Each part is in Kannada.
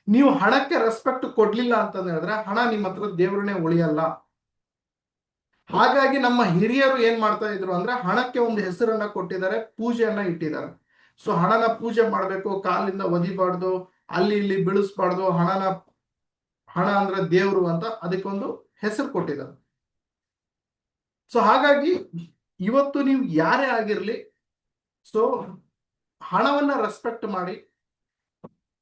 ನೀವು ಹಣಕ್ಕೆ ರೆಸ್ಪೆಕ್ಟ್ ಕೊಡ್ಲಿಲ್ಲ ಅಂತಂದ್ರೆ ಹೇಳಿದ್ರೆ ಹಣ ನಿಮ್ಮ ಹತ್ರ ದೇವ್ರನ್ನೇ ಉಳಿಯಲ್ಲ. ಹಾಗಾಗಿ ನಮ್ಮ ಹಿರಿಯರು ಏನ್ ಮಾಡ್ತಾ ಇದ್ರು ಅಂದ್ರೆ ಹಣಕ್ಕೆ ಒಂದು ಹೆಸರನ್ನ ಕೊಟ್ಟಿದ್ದಾರೆ, ಪೂಜೆಯನ್ನ ಇಟ್ಟಿದ್ದಾರೆ. ಸೊ ಹಣನ ಪೂಜೆ ಮಾಡ್ಬೇಕು, ಕಾಲಿಂದ ಒದಿಬಾರ್ದು, ಅಲ್ಲಿ ಇಲ್ಲಿ ಬೀಳಿಸ್ಬಾರ್ದು, ಹಣ ಅಂದ್ರೆ ದೇವ್ರು ಅಂತ ಅದಕ್ಕೊಂದು ಹೆಸರು ಕೊಟ್ಟಿದ್ದಾರೆ. ಸೊ ಹಾಗಾಗಿ ಇವತ್ತು ನೀವು ಯಾರೇ ಆಗಿರ್ಲಿ, ಸೊ ಹಣವನ್ನ ರೆಸ್ಪೆಕ್ಟ್ ಮಾಡಿ.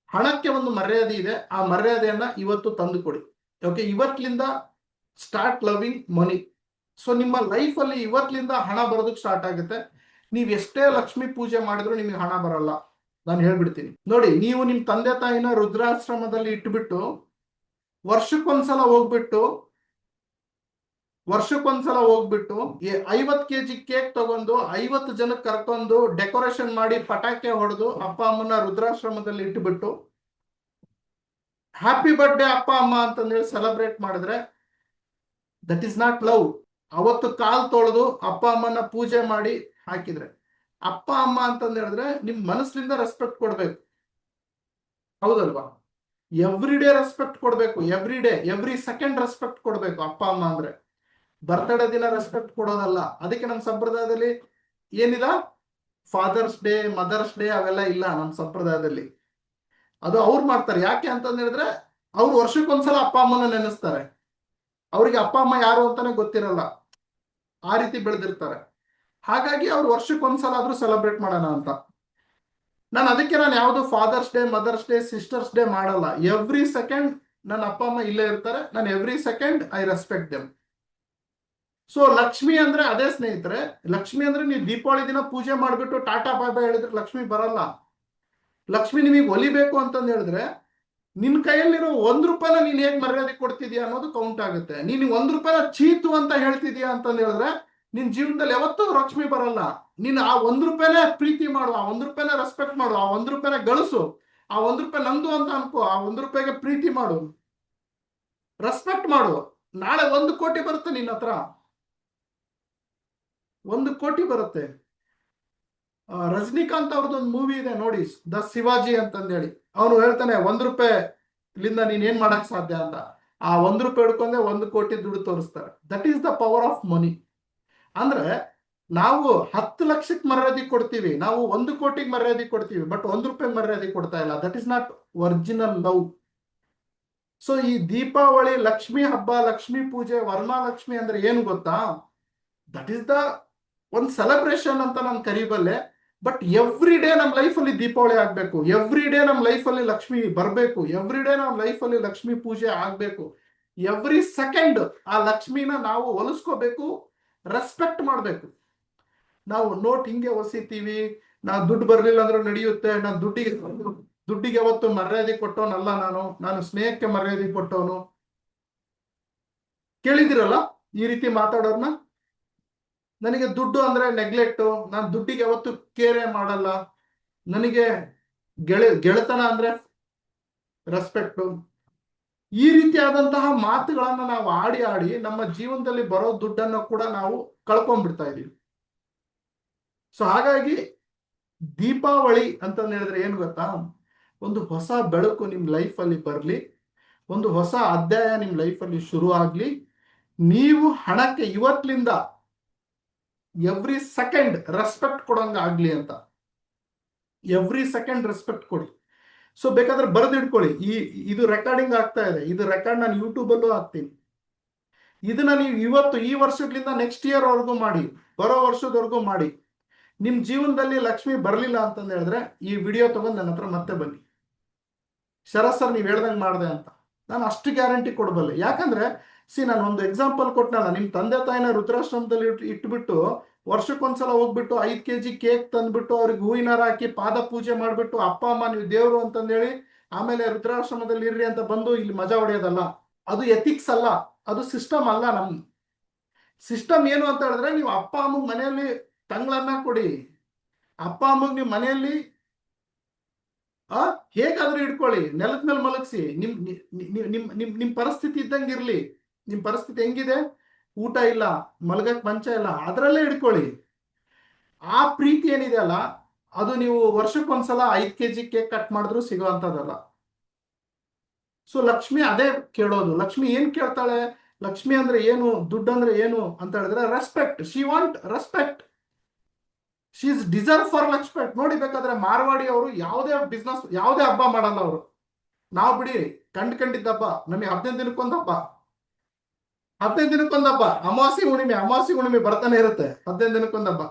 ಹಣಕ್ಕೆ ಒಂದು ಮರ್ಯಾದೆ ಇದೆ, ಆ ಮರ್ಯಾದೆಯನ್ನ ಇವತ್ತು ತಂದು ಕೊಡಿ. ಓಕೆ, ಇವತ್ತಿನಿಂದ ಸ್ಟಾರ್ಟ್ ಲವಿಂಗ್ ಮನಿ. ಸೊ ನಿಮ್ಮ ಲೈಫ್ ಅಲ್ಲಿ ಇವತ್ತಿನಿಂದ ಹಣ ಬರೋದಕ್ಕೆ ಸ್ಟಾರ್ಟ್ ಆಗುತ್ತೆ. ನೀವ್ ಎಷ್ಟೇ ಲಕ್ಷ್ಮಿ ಪೂಜೆ ಮಾಡಿದ್ರು ನಿಮಗೆ ಹಣ ಬರಲ್ಲ, ನಾನು ಹೇಳ್ಬಿಡ್ತೀನಿ. ನೋಡಿ, ನೀವು ನಿಮ್ ತಂದೆ ತಾಯಿನ ರುದ್ರಾಶ್ರಮದಲ್ಲಿ ಇಟ್ಬಿಟ್ಟು ವರ್ಷಕ್ಕೊಂದ್ಸಲ ಹೋಗ್ಬಿಟ್ಟು 50 kg ಕೇಕ್ ತಗೊಂಡು 50 ಜನಕ್ಕೆ ಕರ್ಕೊಂಡು ಡೆಕೋರೇಷನ್ ಮಾಡಿ ಪಟಾಕಿ ಹೊಡೆದು ಅಪ್ಪ ಅಮ್ಮನ ರುದ್ರಾಶ್ರಮದಲ್ಲಿ ಇಟ್ಬಿಟ್ಟು ಹ್ಯಾಪಿ ಬರ್ಡೇ ಅಪ್ಪ ಅಮ್ಮ ಅಂತಂದೇಳಿ ಸೆಲೆಬ್ರೇಟ್ ಮಾಡಿದ್ರೆ ದಟ್ ಈಸ್ ನಾಟ್ ಲವ್. ಅವತ್ತು ಕಾಲ್ ತೊಳೆದು ಅಪ್ಪ ಅಮ್ಮನ ಪೂಜೆ ಮಾಡಿ ಹಾಕಿದ್ರೆ, ಅಪ್ಪ ಅಮ್ಮ ಅಂತಂದ ಹೇಳಿದ್ರೆ ನಿಮ್ ಮನಸ್ಸಿನಿಂದ ರೆಸ್ಪೆಕ್ಟ್ ಕೊಡ್ಬೇಕು, ಹೌದಲ್ವಾ? ಎವ್ರಿ ಡೇ ರೆಸ್ಪೆಕ್ಟ್ ಕೊಡ್ಬೇಕು, every day every second respect ಕೊಡ್ಬೇಕು ಅಪ್ಪ ಅಮ್ಮ ಅಂದ್ರೆ. ಬರ್ತ್ಡೇ ದಿನ ರೆಸ್ಪೆಕ್ಟ್ ಕೊಡೋದಲ್ಲ. ಅದಕ್ಕೆ ನಮ್ಮ ಸಂಪ್ರದಾಯದಲ್ಲಿ ಏನಿದ ಫಾದರ್ಸ್ ಡೇ, ಮದರ್ಸ್ ಡೇ ಅವೆಲ್ಲ ಇಲ್ಲ ನಮ್ಮ ಸಂಪ್ರದಾಯದಲ್ಲಿ. ಅದು ಅವ್ರು ಮಾಡ್ತಾರೆ. ಯಾಕೆ ಅಂತಂದ ಹೇಳಿದ್ರೆ ಅವ್ರು ವರ್ಷಕ್ಕೊಂದ್ಸಲ ಅಪ್ಪ ಅಮ್ಮನ ನೆನೆಸ್ತಾರೆ. ಅವ್ರಿಗೆ ಅಪ್ಪ ಅಮ್ಮ ಯಾರು ಅಂತಾನೆ ಗೊತ್ತಿರಲ್ಲ, ಆ ರೀತಿ ಬೆಳೆದಿರ್ತಾರೆ. ಹಾಗಾಗಿ ಅವ್ರು ವರ್ಷಕ್ಕೊಂದ್ಸಲ ಆದ್ರೂ ಸೆಲೆಬ್ರೇಟ್ ಮಾಡೋಣ ಅಂತ. ಅದಕ್ಕೆ ನಾನು ಯಾವುದು father's day, mother's day, sister's day ಮಾಡಲ್ಲ. ಎವ್ರಿ ಸೆಕೆಂಡ್ ನನ್ನ ಅಪ್ಪ ಅಮ್ಮ ಇಲ್ಲೇ ಇರ್ತಾರೆ, ನಾನು every second I respect them. So Lakshmi ಅಂದ್ರೆ ಅದೇ ಸ್ನೇಹಿತರೆ. ಲಕ್ಷ್ಮಿ ಅಂದ್ರೆ ನೀವು ದೀಪಾವಳಿ ದಿನ ಪೂಜೆ ಮಾಡ್ಬಿಟ್ಟು ಟಾಟಾ ಬಾಯ್ ಬಾಯ್ ಹೇಳಿದ್ರೆ ಲಕ್ಷ್ಮಿ ಬರಲ್ಲ. ಲಕ್ಷ್ಮಿ ನಿಮಗೆ ಒಲಿಬೇಕು ಅಂತಂದು ಹೇಳಿದ್ರೆ ನಿನ್ ಕೈಯಲ್ಲಿರೋ ₹1 ನೀನ್ ಹೇಗ್ ಮರ್ಯಾದೆ ಕೊಡ್ತಿದ್ಯಾ ಅನ್ನೋದು ಕೌಂಟ್ ಆಗುತ್ತೆ. ನೀನು ₹1 ಚೀತು ಅಂತ ಹೇಳ್ತಿದ್ಯಾ ಅಂತಂದು ಹೇಳಿದ್ರೆ ನಿನ್ ಜೀವನದಲ್ಲಿ ಯಾವತ್ತೂ ಲಕ್ಷ್ಮಿ ಬರಲ್ಲ. ನೀನು ಆ ₹1 ಪ್ರೀತಿ ಮಾಡು, ಆ ₹1 ರೆಸ್ಪೆಕ್ಟ್ ಮಾಡು, ಆ ₹1 ಗಳಿಸು, ಆ ₹1 ನಂದು ಅಂತ ಅನ್ಕೋ, ಆ ₹1 ಪ್ರೀತಿ ಮಾಡು, ರೆಸ್ಪೆಕ್ಟ್ ಮಾಡು. ನಾಳೆ 1 ಕೋಟಿ ಬರುತ್ತೆ ನಿನ್ನ ಹತ್ರ, 1 ಕೋಟಿ ಬರುತ್ತೆ. ರಜನಿಕಾಂತ್ ಅವ್ರದ್ದೊಂದು ಮೂವಿ ಇದೆ ನೋಡಿ, ದ ಶಿವಾಜಿ ಅಂತಂದೇಳಿ. ಅವನು ಹೇಳ್ತಾನೆ ₹1 ನೀನ್ ಏನ್ ಮಾಡಕ್ ಸಾಧ್ಯ ಅಂತ. ಆ ₹1 ಹಿಡ್ಕೊಂಡೆ 1 ಕೋಟಿ ದುಡ್ಡು ತೋರಿಸ್ತಾರೆ. That is the power of money. ಅಂದ್ರೆ ನಾವು 10 ಲಕ್ಷಕ್ಕೆ ಮರ್ಯಾದೆ ಕೊಡ್ತೀವಿ, ನಾವು 1 ಕೋಟಿಗೆ ಮರ್ಯಾದೆ ಕೊಡ್ತೀವಿ, ಬಟ್ ₹1 ಮರ್ಯಾದೆ ಕೊಡ್ತಾ ಇಲ್ಲ. That is not original love. So ಈ ದೀಪಾವಳಿ, ಲಕ್ಷ್ಮಿ ಹಬ್ಬ, ಲಕ್ಷ್ಮಿ ಪೂಜೆ, ವರಮಹಾಲಕ್ಷ್ಮಿ ಅಂದ್ರೆ ಏನು ಗೊತ್ತಾ? ದಟ್ ಈಸ್ ದ ಒಂದು ಸೆಲೆಬ್ರೇಷನ್ ಅಂತ ನಾನು ಕರೀಬಲ್ಲೆ. ಬಟ್ ಎವ್ರಿ ಡೇ ನಮ್ಮ ಲೈಫಲ್ಲಿ ದೀಪಾವಳಿ ಆಗ್ಬೇಕು, ಎವ್ರಿ ಡೇ ನಮ್ಮ ಲೈಫಲ್ಲಿ ಲಕ್ಷ್ಮಿ ಬರಬೇಕು, ಎವ್ರಿ ಡೇ ನಮ್ಮ ಲೈಫಲ್ಲಿ ಲಕ್ಷ್ಮಿ ಪೂಜೆ ಆಗ್ಬೇಕು. ಎವ್ರಿ ಸೆಕೆಂಡ್ ಆ ಲಕ್ಷ್ಮಿನ ನಾವು ಹೊಲಿಸ್ಕೋಬೇಕು, ರೆಸ್ಪೆಕ್ಟ್ ಮಾಡಬೇಕು. ನಾವು ನೋಟ್ ಹಿಂಗೆ ಹೊಸಿತೀವಿ, ನಾವು ದುಡ್ಡು ಬರಲಿಲ್ಲ ಅಂದ್ರೆ ನಡೆಯುತ್ತೆ, ನಾನು ದುಡ್ಡಿಗೆ ಯಾವತ್ತು ಮರ್ಯಾದೆ ಕೊಟ್ಟವನಲ್ಲ. ನಾನು ಸ್ನೇಹಕ್ಕೆ ಮರ್ಯಾದೆ ಕೊಟ್ಟವನು. ಕೇಳಿದಿರಲ್ಲ ಈ ರೀತಿ ಮಾತಾಡೋರ್ನ? ನನಗೆ ದುಡ್ಡು ಅಂದ್ರೆ ನೆಗ್ಲೆಕ್ಟು, ನಾನು ದುಡ್ಡಿಗೆ ಯಾವತ್ತು ಕೇರೆ ಮಾಡಲ್ಲ, ನನಗೆ ಗೆಳೆತನ ಅಂದ್ರೆ ರೆಸ್ಪೆಕ್ಟು. ಈ ರೀತಿಯಾದಂತಹ ಮಾತುಗಳನ್ನ ನಾವು ಆಡಿ ಆಡಿ ನಮ್ಮ ಜೀವನದಲ್ಲಿ ಬರೋ ದುಡ್ಡನ್ನು ಕೂಡ ನಾವು ಕಳ್ಕೊಂಡ್ಬಿಡ್ತಾ ಇದೀವಿ. ಸೊ ಹಾಗಾಗಿ ದೀಪಾವಳಿ ಅಂತಂದು ಹೇಳಿದ್ರೆ ಏನು ಗೊತ್ತಾ? ಒಂದು ಹೊಸ ಬೆಳಕು ನಿಮ್ ಲೈಫಲ್ಲಿ ಬರಲಿ, ಒಂದು ಹೊಸ ಅಧ್ಯಾಯ ನಿಮ್ ಲೈಫಲ್ಲಿ ಶುರು ಆಗ್ಲಿ. ನೀವು ಹಣಕ್ಕೆ ಇವತ್ತಿನಿಂದ ಎವ್ರಿ ಸೆಕೆಂಡ್ ರೆಸ್ಪೆಕ್ಟ್ ಕೊಡಂಗ ಆಗ್ಲಿ ಅಂತ. ಎವ್ರಿ ಸೆಕೆಂಡ್ ರೆಸ್ಪೆಕ್ಟ್ ಕೊಡಿ. ಸೊ ಬೇಕಾದ್ರೆ ಬರೆದಿಟ್ಕೊಳ್ಳಿ, ಇದು ರೆಕಾರ್ಡಿಂಗ್ ಆಗ್ತಾ ಇದೆ, ಇದು ರೆಕಾರ್ಡ್ ನಾನು ಯೂಟ್ಯೂಬಲ್ಲೂ ಹಾಕ್ತೀನಿ. ಇದನ್ನ ನೀವು ಇವತ್ತು ಈ ವರ್ಷದಿಂದ ನೆಕ್ಸ್ಟ್ ಇಯರ್ ವರ್ಗೂ ಮಾಡಿ, ಬರೋ ವರ್ಷದವರೆಗೂ ಮಾಡಿ. ನಿಮ್ ಜೀವನದಲ್ಲಿ ಲಕ್ಷ್ಮಿ ಬರಲಿಲ್ಲ ಅಂತಂದು ಹೇಳಿದ್ರೆ ಈ ವಿಡಿಯೋ ತಗೊಂಡು ನನ್ನ ಹತ್ರ ಮತ್ತೆ ಬನ್ನಿ, ಶರತ್ ಸರ್ ನೀವು ಹೇಳ್ದಂಗೆ ಮಾಡಿದೆ ಅಂತ. ನಾನು ಅಷ್ಟು ಗ್ಯಾರಂಟಿ ಕೊಡಬಲ್ಲೆ. ಯಾಕಂದ್ರೆ ನಾನು ಒಂದು ಎಕ್ಸಾಂಪಲ್ ಕೊಟ್ಟನಲ್ಲ, ನಿಮ್ ತಂದೆ ತಾಯಿನ ರುದ್ರಾಶ್ರಮದಲ್ಲಿ ಇಟ್ಬಿಟ್ಟು ವರ್ಷಕ್ಕೊಂದ್ಸಲ ಹೋಗ್ಬಿಟ್ಟು 5 kg ಕೇಕ್ ತಂದ್ಬಿಟ್ಟು ಅವ್ರಿಗೆ ಹೂವಿನಾರ ಹಾಕಿ ಪಾದ ಪೂಜೆ ಮಾಡ್ಬಿಟ್ಟು ಅಪ್ಪ ಅಮ್ಮ ನೀವು ದೇವ್ರು ಅಂತಂದೇಳಿ ಆಮೇಲೆ ರುದ್ರಾಶ್ರಮದಲ್ಲಿ ಇರ್ರಿ ಅಂತ ಬಂದು ಇಲ್ಲಿ ಮಜಾ ಹೊಡೆಯೋದಲ್ಲ. ಅದು ಎಥಿಕ್ಸ್ ಅಲ್ಲ, ಅದು ಸಿಸ್ಟಮ್ ಅಲ್ಲ. ನಮ್ ಸಿಸ್ಟಮ್ ಏನು ಅಂತ ಹೇಳಿದ್ರೆ, ನೀವು ಅಪ್ಪ ಅಮ್ಮಗ್ ಮನೆಯಲ್ಲಿ ತಂಗ್ಳನ್ನ ಕೊಡಿ, ಅಪ್ಪ ಅಮ್ಮಗ್ ನೀವು ಮನೆಯಲ್ಲಿ ಹೇಗಾದ್ರೂ ಇಟ್ಕೊಳ್ಳಿ, ನೆಲದ ಮೇಲೆ ಮಲಗಿಸಿ, ನಿಮ್ ಪರಿಸ್ಥಿತಿ ಇದ್ದಂಗೆ ಇರ್ಲಿ. ನಿಮ್ ಪರಿಸ್ಥಿತಿ ಹೆಂಗಿದೆ, ಊಟ ಇಲ್ಲ, ಮಲಗಕ್ ಮಂಚ ಇಲ್ಲ, ಅದರಲ್ಲೇ ಇಟ್ಕೊಳ್ಳಿ. ಆ ಪ್ರೀತಿ ಏನಿದೆ ಅಲ್ಲ, ಅದು ನೀವು ವರ್ಷಕ್ಕೊಂದ್ಸಲ 5 kg ಕೇಕ್ ಕಟ್ ಮಾಡಿದ್ರು ಸಿಗುವಂತದಲ್ಲ. ಸೊ ಲಕ್ಷ್ಮಿ ಅದೇ ಕೇಳೋದು. ಲಕ್ಷ್ಮಿ ಏನ್ ಕೇಳ್ತಾಳೆ? ಲಕ್ಷ್ಮಿ ಅಂದ್ರೆ ಏನು, ದುಡ್ಡು ಅಂದ್ರೆ ಏನು ಅಂತ ಹೇಳಿದ್ರೆ respect. She want respect, she is deserve for respect. ನೋಡಿ, ಬೇಕಾದ್ರೆ ಮಾರ್ವಾಡಿ ಅವರು ಯಾವುದೇ ಬಿಸ್ನೆಸ್, ಯಾವುದೇ ಹಬ್ಬ ಮಾಡಲ್ಲ ಅವರು. ನಾವು ಬಿಡಿ ಕಂಡಿದ್ದ ಹಬ್ಬ, ನಮಗೆ 15 ದಿನಕ್ಕೊಂದು ಹಬ್ಬ, 15 ದಿನಕ್ಕೊಂದು ಹಬ್ಬ, ಅಮಾವಾಸ್ಯೆ ಹುಣ್ಣಿಮೆ ಬರ್ತಾನೆ ಇರುತ್ತೆ, 15 ದಿನಕ್ಕೊಂದು ಹಬ್ಬ.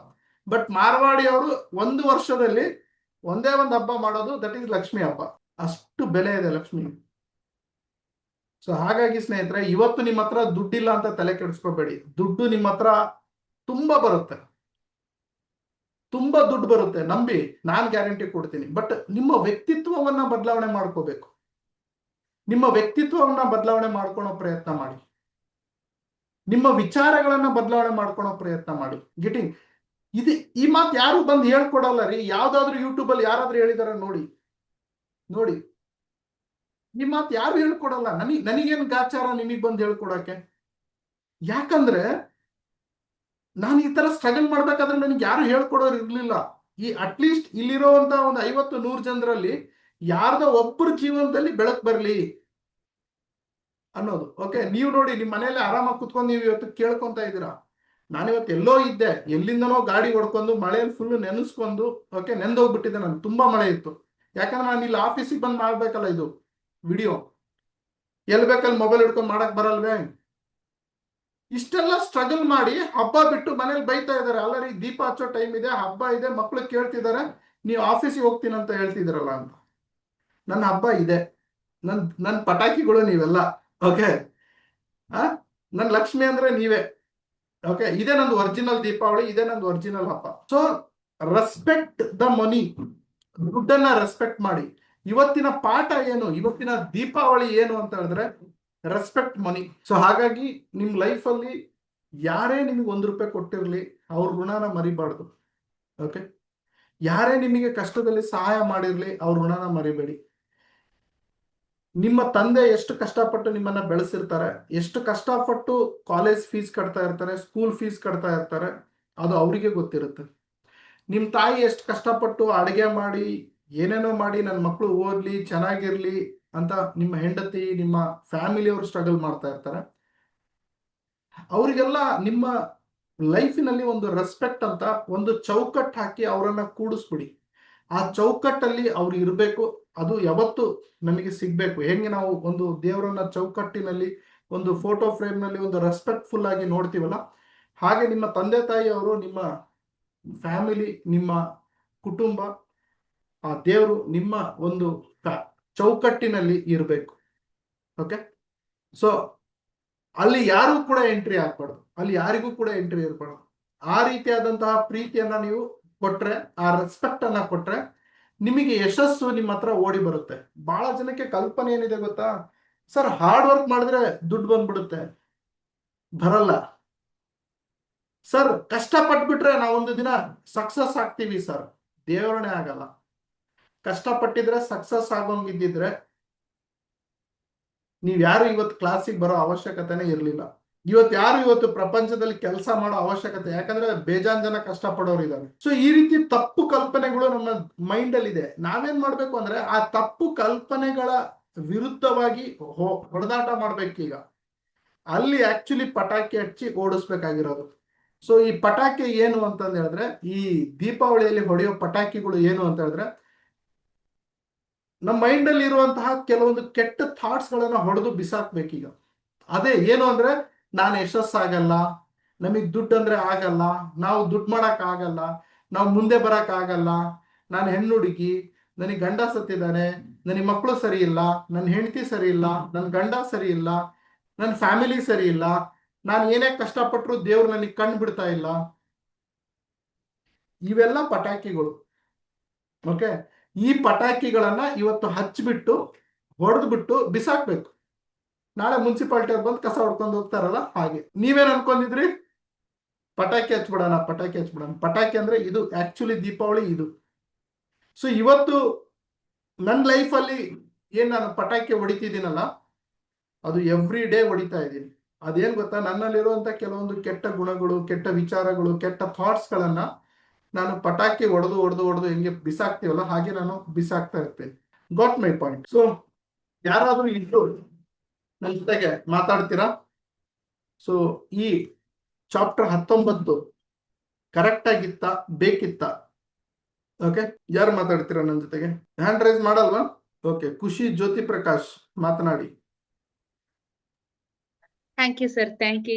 ಬಟ್ ಮಾರ್ವಾಡಿ ಅವರು ಒಂದು ವರ್ಷದಲ್ಲಿ ಒಂದೇ ಒಂದು ಹಬ್ಬ ಮಾಡೋದು, ದಟ್ ಈಸ್ ಲಕ್ಷ್ಮಿ ಹಬ್ಬ. ಅಷ್ಟು ಬೆಲೆ ಇದೆ ಲಕ್ಷ್ಮಿ. ಸೊ ಹಾಗಾಗಿ ಸ್ನೇಹಿತರೆ, ಇವತ್ತು ನಿಮ್ಮ ಹತ್ರ ದುಡ್ಡಿಲ್ಲ ಅಂತ ತಲೆ ಕೆಡಿಸ್ಕೋಬೇಡಿ. ದುಡ್ಡು ನಿಮ್ಮ ಹತ್ರ ತುಂಬಾ ಬರುತ್ತೆ, ತುಂಬಾ ದುಡ್ಡು ಬರುತ್ತೆ, ನಂಬಿ, ನಾನು ಗ್ಯಾರಂಟಿ ಕೊಡ್ತೀನಿ. ಬಟ್ ನಿಮ್ಮ ವ್ಯಕ್ತಿತ್ವವನ್ನ ಬದಲಾವಣೆ ಮಾಡ್ಕೋಬೇಕು. ನಿಮ್ಮ ವ್ಯಕ್ತಿತ್ವವನ್ನ ಬದಲಾವಣೆ ಮಾಡ್ಕೊಳೋ ಪ್ರಯತ್ನ ಮಾಡಿ. ನಿಮ್ಮ ವಿಚಾರಗಳನ್ನ ಬದಲಾವಣೆ ಮಾಡ್ಕೊಳೋ ಪ್ರಯತ್ನ ಮಾಡಿ. ಗೆಟಿಂಗ್ ಇದು, ಈ ಮಾತು ಯಾರು ಬಂದು ಹೇಳ್ಕೊಡಲ್ಲ ರೀ. ಯಾವ್ದಾದ್ರು ಯೂಟ್ಯೂಬ್ ಅಲ್ಲಿ ಯಾರಾದ್ರೂ ಹೇಳಿದಾರ ನೋಡಿ, ನೋಡಿ, ಈ ಮಾತು ಯಾರು ಹೇಳ್ಕೊಡಲ್ಲ. ನನಗೇನು ಗಾಚಾರ ನಿಮಗ್ ಬಂದು ಹೇಳ್ಕೊಡಕ್ಕೆ? ಯಾಕಂದ್ರೆ ನಾನು ಈ ತರ ಸ್ಟ್ರಗಲ್ ಮಾಡ್ಬೇಕಾದ್ರೆ ನನಗೆ ಯಾರು ಹೇಳ್ಕೊಡೋರು ಇರ್ಲಿಲ್ಲ. ಈ ಅಟ್ಲೀಸ್ಟ್ ಇಲ್ಲಿರೋಂತ ಒಂದು 50-100 ಜನರಲ್ಲಿ ಯಾರ್ದೋ ಒಬ್ಬರ ಜೀವನದಲ್ಲಿ ಬೆಳಕು ಬರ್ಲಿ ಅನ್ನೋದು. ಓಕೆ, ನೀವು ನೋಡಿ, ನಿಮ್ಮ ಮನೆಯಲ್ಲಿ ಆರಾಮಾಗಿ ಕುತ್ಕೊಂಡು ನೀವು ಇವತ್ತು ಕೇಳ್ಕೊಂತ ಇದ್ದೀರಾ. ನಾನಿವತ್ತು ಎಲ್ಲೋ ಇದ್ದೆ, ಎಲ್ಲಿಂದನೋ ಗಾಡಿ ಹೊಡ್ಕೊಂಡು ಮಳೆಯಲ್ಲಿ ಫುಲ್ ನೆನೆಸ್ಕೊಂಡು, ಓಕೆ, ನೆಂದೋಗ್ಬಿಟ್ಟಿದ್ದೆ. ನಾನು ತುಂಬಾ ಮಳೆ ಇತ್ತು. ಯಾಕಂದ್ರೆ ನಾನು ಇಲ್ಲಿ ಆಫೀಸಿಗೆ ಬಂದು ಮಾಡ್ಬೇಕಲ್ಲ ಇದು ವಿಡಿಯೋ. ಎಲ್ಲಿ ಬೇಕಲ್ಲಿ ಮೊಬೈಲ್ ಹಿಡ್ಕೊಂಡು ಮಾಡಕ್ ಬರಲ್ವೇ? ಇಷ್ಟೆಲ್ಲ ಸ್ಟ್ರಗಲ್ ಮಾಡಿ ಹಬ್ಬ ಬಿಟ್ಟು ಮನೇಲಿ ಬೈತಾ ಇದಾರೆ. ಅಲ್ಲರಿ, ದೀಪ ಹಚ್ಚೋ ಟೈಮ್ ಇದೆ, ಹಬ್ಬ ಇದೆ, ಮಕ್ಳು ಕೇಳ್ತಿದ್ದಾರೆ, ನೀವು ಆಫೀಸಿಗೆ ಹೋಗ್ತೀನಿ ಅಂತ ಹೇಳ್ತಿದ್ದೀರಲ್ಲ ಅಂತ. ನನ್ನ ಹಬ್ಬ ಇದೆ, ನನ್ನ ಪಟಾಕಿಗಳು ನೀವೆಲ್ಲ. ಓಕೆ, ನನ್ನ ಲಕ್ಷ್ಮಿ ಅಂದ್ರೆ ನೀವೇ. ಓಕೆ, ಇದೇ ನಂದು ಒರಿಜಿನಲ್ ದೀಪಾವಳಿ, ಇದೇ ನಂದು ಒರಿಜಿನಲ್ ಹಬ್ಬ. So respect the money. ದುಡ್ಡನ್ನ ರೆಸ್ಪೆಕ್ಟ್ ಮಾಡಿ. ಇವತ್ತಿನ ಪಾಠ ಏನು, ಇವತ್ತಿನ ದೀಪಾವಳಿ ಏನು ಅಂತ ಹೇಳಿದ್ರೆ ರೆಸ್ಪೆಕ್ಟ್ ಮನಿ. ಸೊ ಹಾಗಾಗಿ ನಿಮ್ ಲೈಫ್ ಅಲ್ಲಿ ಯಾರೇ ನಿಮಗೆ ₹1 ಕೊಟ್ಟಿರ್ಲಿ, ಅವ್ರ ಋಣನ ಮರಿಬಾರ್ದು. ಓಕೆ, ಯಾರೇ ನಿಮಗೆ ಕಷ್ಟದಲ್ಲಿ ಸಹಾಯ ಮಾಡಿರ್ಲಿ, ಅವ್ರ ಋಣನ ಮರಿಬೇಡಿ. ನಿಮ್ಮ ತಂದೆ ಎಷ್ಟು ಕಷ್ಟಪಟ್ಟು ನಿಮ್ಮನ್ನ ಬೆಳೆಸಿರ್ತಾರೆ, ಎಷ್ಟು ಕಷ್ಟಪಟ್ಟು ಕಾಲೇಜ್ ಫೀಸ್ ಕಟ್ತಾ ಇರ್ತಾರೆ, ಸ್ಕೂಲ್ ಫೀಸ್ ಕಟ್ತಾ ಇರ್ತಾರೆ, ಅದು ಅವರಿಗೆ ಗೊತ್ತಿರುತ್ತೆ. ನಿಮ್ಮ ತಾಯಿ ಎಷ್ಟು ಕಷ್ಟಪಟ್ಟು ಅಡುಗೆ ಮಾಡಿ ಏನೇನೋ ಮಾಡಿ ನನ್ನ ಮಕ್ಕಳು ಓದ್ಲಿ, ಚೆನ್ನಾಗಿರ್ಲಿ ಅಂತ ನಿಮ್ಮ ಹೆಂಡತಿ, ನಿಮ್ಮ ಫ್ಯಾಮಿಲಿಯವರು ಸ್ಟ್ರಗಲ್ ಮಾಡ್ತಾ ಇರ್ತಾರೆ. ಅವರಿಗೆಲ್ಲ ನಿಮ್ಮ ಲೈಫಿನಲ್ಲಿ ಒಂದು ರೆಸ್ಪೆಕ್ಟ್ ಅಂತ ಒಂದು ಚೌಕಟ್ಟು ಹಾಕಿ ಅವರನ್ನ ಕೂಡಿಸ್ಬಿಡಿ. ಆ ಚೌಕಟ್ಟಲ್ಲಿ ಅವ್ರು ಇರಬೇಕು. ಅದು ಯಾವತ್ತು ನಮಗೆ ಸಿಗ್ಬೇಕು. ಹೆಂಗೆ ನಾವು ಒಂದು ದೇವರನ್ನ ಚೌಕಟ್ಟಿನಲ್ಲಿ, ಒಂದು ಫೋಟೋ ಫ್ರೇಮ್ ನಲ್ಲಿ ಒಂದು ರೆಸ್ಪೆಕ್ಟ್ಫುಲ್ ಆಗಿ ನೋಡ್ತೀವಲ್ಲ, ಹಾಗೆ ನಿಮ್ಮ ತಂದೆ ತಾಯಿಯವರು, ನಿಮ್ಮ ಫ್ಯಾಮಿಲಿ, ನಿಮ್ಮ ಕುಟುಂಬ, ಆ ದೇವರು ನಿಮ್ಮ ಒಂದು ಚೌಕಟ್ಟಿನಲ್ಲಿ ಇರಬೇಕು. ಓಕೆ, ಸೊ ಅಲ್ಲಿ ಯಾರು ಕೂಡ ಎಂಟ್ರಿ ಆಗ್ಬಾರ್ದು, ಅಲ್ಲಿ ಯಾರಿಗೂ ಕೂಡ ಎಂಟ್ರಿ ಇರಬಾರ್ದು. ಆ ರೀತಿಯಾದಂತಹ ಪ್ರೀತಿಯನ್ನ ನೀವು ಕೊಟ್ರೆ, ಆ ರೆಸ್ಪೆಕ್ಟ್ ಅನ್ನ ಕೊಟ್ರೆ, ನಿಮಗೆ ಯಶಸ್ಸು ನಿಮ್ಮ ಹತ್ರ ಓಡಿ ಬರುತ್ತೆ. ಬಹಳ ಜನಕ್ಕೆ ಕಲ್ಪನೆ ಏನಿದೆ ಗೊತ್ತಾ? ಸರ್, ಹಾರ್ಡ್ ವರ್ಕ್ ಮಾಡಿದ್ರೆ ದುಡ್ಡು ಬಂದ್ಬಿಡುತ್ತೆ. ಬರಲ್ಲ ಸರ್. ಕಷ್ಟಪಟ್ಬಿಟ್ರೆ ನಾವೊಂದು ದಿನ ಸಕ್ಸಸ್ ಆಗ್ತೀವಿ ಸರ್. ದೇವರಣೆ ಆಗಲ್ಲ. ಕಷ್ಟಪಟ್ಟಿದ್ರೆ ಸಕ್ಸಸ್ ಆಗೋಂಗಿದ್ದಿದ್ರೆ ನೀವ್ ಯಾರು ಇವತ್ತು ಕ್ಲಾಸಿಗೆ ಬರೋ ಅವಶ್ಯಕತೆನೇ ಇರಲಿಲ್ಲ. ಇವತ್ತು ಪ್ರಪಂಚದಲ್ಲಿ ಕೆಲಸ ಮಾಡೋ ಅವಶ್ಯಕತೆ, ಯಾಕಂದ್ರೆ ಬೇಜಾನ್ ಜನ ಕಷ್ಟಪಡೋರು ಇದ್ದಾರೆ. ಸೊ ಈ ರೀತಿ ತಪ್ಪು ಕಲ್ಪನೆಗಳು ನಮ್ಮ ಮೈಂಡ್ ಅಲ್ಲಿ ಇದೆ. ನಾವೇನ್ ಮಾಡ್ಬೇಕು ಅಂದ್ರೆ ಆ ತಪ್ಪು ಕಲ್ಪನೆಗಳ ವಿರುದ್ಧವಾಗಿ ಹೊಡೆದಾಟ ಮಾಡ್ಬೇಕೀಗ. ಅಲ್ಲಿ ಆಕ್ಚುಲಿ ಪಟಾಕಿ ಹಚ್ಚಿ ಓಡಿಸ್ಬೇಕಾಗಿರೋದು. ಸೊ ಈ ಪಟಾಕಿ ಏನು ಅಂತಂದ್ ಹೇಳಿದ್ರೆ, ಈ ದೀಪಾವಳಿಯಲ್ಲಿ ಹೊಡೆಯೋ ಪಟಾಕಿಗಳು ಏನು ಅಂತ ಹೇಳಿದ್ರೆ, ನಮ್ಮ ಮೈಂಡ್ ಅಲ್ಲಿ ಇರುವಂತಹ ಕೆಲವೊಂದು ಕೆಟ್ಟ ಥಾಟ್ಸ್ ಗಳನ್ನ ಹೊಡೆದು ಬಿಸಾಕ್ಬೇಕೀಗ. ಅದೇ ಏನು ಅಂದ್ರೆ, ನಾನು ಯಶಸ್ಸಾಗಲ್ಲ, ನಮಗ್ ದುಡ್ಡು ಅಂದ್ರೆ ಆಗಲ್ಲ, ನಾವು ದುಡ್ಡು ಮಾಡಕ್ ಆಗಲ್ಲ, ನಾವು ಮುಂದೆ ಬರಕ್ ಆಗಲ್ಲ, ನಾನು ಹೆಣ್ಣು ಹುಡುಗಿ, ನನಗೆ ಗಂಡ ಸತ್ತಿದ್ದಾನೆ, ನನಗೆ ಮಕ್ಕಳು ಸರಿ ಇಲ್ಲ, ನನ್ನ ಹೆಂಡತಿ ಸರಿ ಇಲ್ಲ, ನನ್ನ ಗಂಡ ಸರಿ ಇಲ್ಲ, ನನ್ನ ಫ್ಯಾಮಿಲಿ ಸರಿ ಇಲ್ಲ, ನಾನು ಏನೇ ಕಷ್ಟಪಟ್ಟರು ದೇವ್ರು ನನಗೆ ಕಣ್ ಬಿಡ್ತಾ ಇಲ್ಲ. ಇವೆಲ್ಲ ಪಟಾಕಿಗಳು. ಓಕೆ, ಈ ಪಟಾಕಿಗಳನ್ನ ಇವತ್ತು ಹಚ್ಚಿಬಿಟ್ಟು ಹೊಡೆದು ಬಿಟ್ಟು ಬಿಸಾಕ್ಬೇಕು. ನಾಳೆ ಮುನ್ಸಿಪಾಲಿಟಿ ಅವ್ರು ಬಂದು ಕಸ ಹೊಡ್ಕೊಂಡು ಹೋಗ್ತಾರಲ್ಲ ಹಾಗೆ. ನೀವೇನ್ ಅನ್ಕೊಂಡಿದ್ರಿ? ಪಟಾಕಿ ಹಚ್ಬಿಡೋಣ, ಪಟಾಕಿ ಹಚ್ಬಿಡೋಣ. ಪಟಾಕಿ ಅಂದ್ರೆ ಇದು ಆಕ್ಚುಲಿ ದೀಪಾವಳಿ ಇದು. ಸೊ ಇವತ್ತು ನನ್ನ ಲೈಫಲ್ಲಿ ಏನ್ ನಾನು ಪಟಾಕಿ ಹೊಡಿತಿದ್ದೀನಲ್ಲ, ಅದು ಎವ್ರಿ ಡೇ ಹೊಡಿತಾ ಇದ್ದೀನಿ. ಅದೇನ್ ಗೊತ್ತಾ, ನನ್ನಲ್ಲಿರುವಂತ ಕೆಲವೊಂದು ಕೆಟ್ಟ ಗುಣಗಳು, ಕೆಟ್ಟ ವಿಚಾರಗಳು, ಕೆಟ್ಟ ಥಾಟ್ಸ್ ಗಳನ್ನ ನಾನು ಪಟಾಕಿ ಹೊಡೆದು ಹೆಂಗೆ ಬಿಸಾಕ್ತೀವಲ್ಲ ಹಾಗೆ ನಾನು ಬಿಸಾಕ್ತಾ ಇರ್ತೇನೆ. Got my point. ಸೊ ಯಾರಾದ್ರೂ ಇದ್ದು ನನ್ನ ಜೊತೆಗೆ ಮಾತಾಡ್ತೀರಾ? ಸೊ ಈ ಚಾಪ್ಟರ್ 19 ಕರೆಕ್ಟ್ ಆಗಿತ್ತ, ಬೇಕಿತ್ತ? ಓಕೆ, ಯಾರು ಮಾತಾಡ್ತೀರಾ ನನ್ನ ಜೊತೆಗೆ? ಹ್ಯಾಂಡ್ ರೈಸ್ ಮಾಡಲ್ವಾ? ಓಕೆ, ಖುಷಿ ಜ್ಯೋತಿ ಪ್ರಕಾಶ್ ಮಾತನಾಡಿ. Thank you sir, thank you.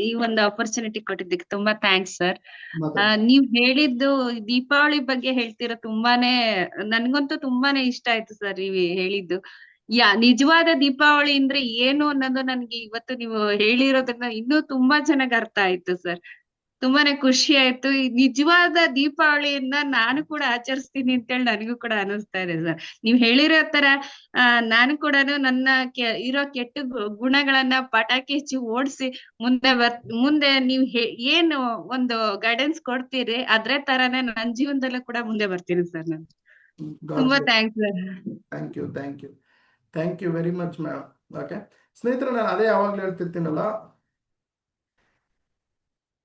ಈ ಒಂದು ಆಪರ್ಚುನಿಟಿ ಕೊಟ್ಟಿದ್ದಕ್ಕೆ ತುಂಬಾ ಥ್ಯಾಂಕ್ಸ್ ಸರ್. ಮಾತಾಡಿ. ನೀವ್ ಹೇಳಿದ್ದು ದೀಪಾವಳಿ ಬಗ್ಗೆ ಹೇಳ್ತೀರಾ, ತುಂಬಾನೇ ನನ್ಗಂತೂ ತುಂಬಾನೇ ಇಷ್ಟ ಆಯ್ತು ಸರ್ ನೀವ್ ಹೇಳಿದ್ದು. ನಿಜವಾದ ದೀಪಾವಳಿ ಅಂದ್ರೆ ಏನು ಅನ್ನೋದು ನನ್ಗೆ ಇವತ್ತು ನೀವು ಹೇಳಿರೋದ್ರಿಂದ ಇನ್ನೂ ತುಂಬಾ ಚೆನ್ನಾಗ್ ಅರ್ಥ ಆಯ್ತು ಸರ್. ತುಂಬಾನೇ ಖುಷಿ ಆಯ್ತು. ಈ ನಿಜವಾದ ದೀಪಾವಳಿಯನ್ನ ನಾನು ಕೂಡ ಆಚರಿಸ್ತೀನಿ ಅಂತೇಳಿ ನನಗೂ ಕೂಡ ಅನಿಸ್ತಾ ಇದೆ ಸರ್. ನೀವ್ ಹೇಳಿರೋ ತರ ನಾನು ಕೂಡ ನನ್ನ ಇರೋ ಕೆಟ್ಟ ಗುಣಗಳನ್ನ ಪಟಾಕಿ ಹಚ್ಚಿ ಓಡಿಸಿ ಮುಂದೆ ನೀವ್ ಏನು ಒಂದು ಗೈಡೆನ್ಸ್ ಕೊಡ್ತೀರಿ ಅದ್ರ ತರಾನೇ ನನ್ನ ಜೀವನದಲ್ಲೂ ಕೂಡ ಮುಂದೆ ಬರ್ತೀನಿ ಸರ್ ನಾನು. ತುಂಬಾ thanks sir. Thank you, thank you, thank you very much ma'am. Okay ಸ್ನೇಹಿತರೆ, ನಾನು ಅದೇ ಯಾವಾಗ್ಲೂ ಹೇಳ್ತಿರ್ತೀನಲ್ಲ,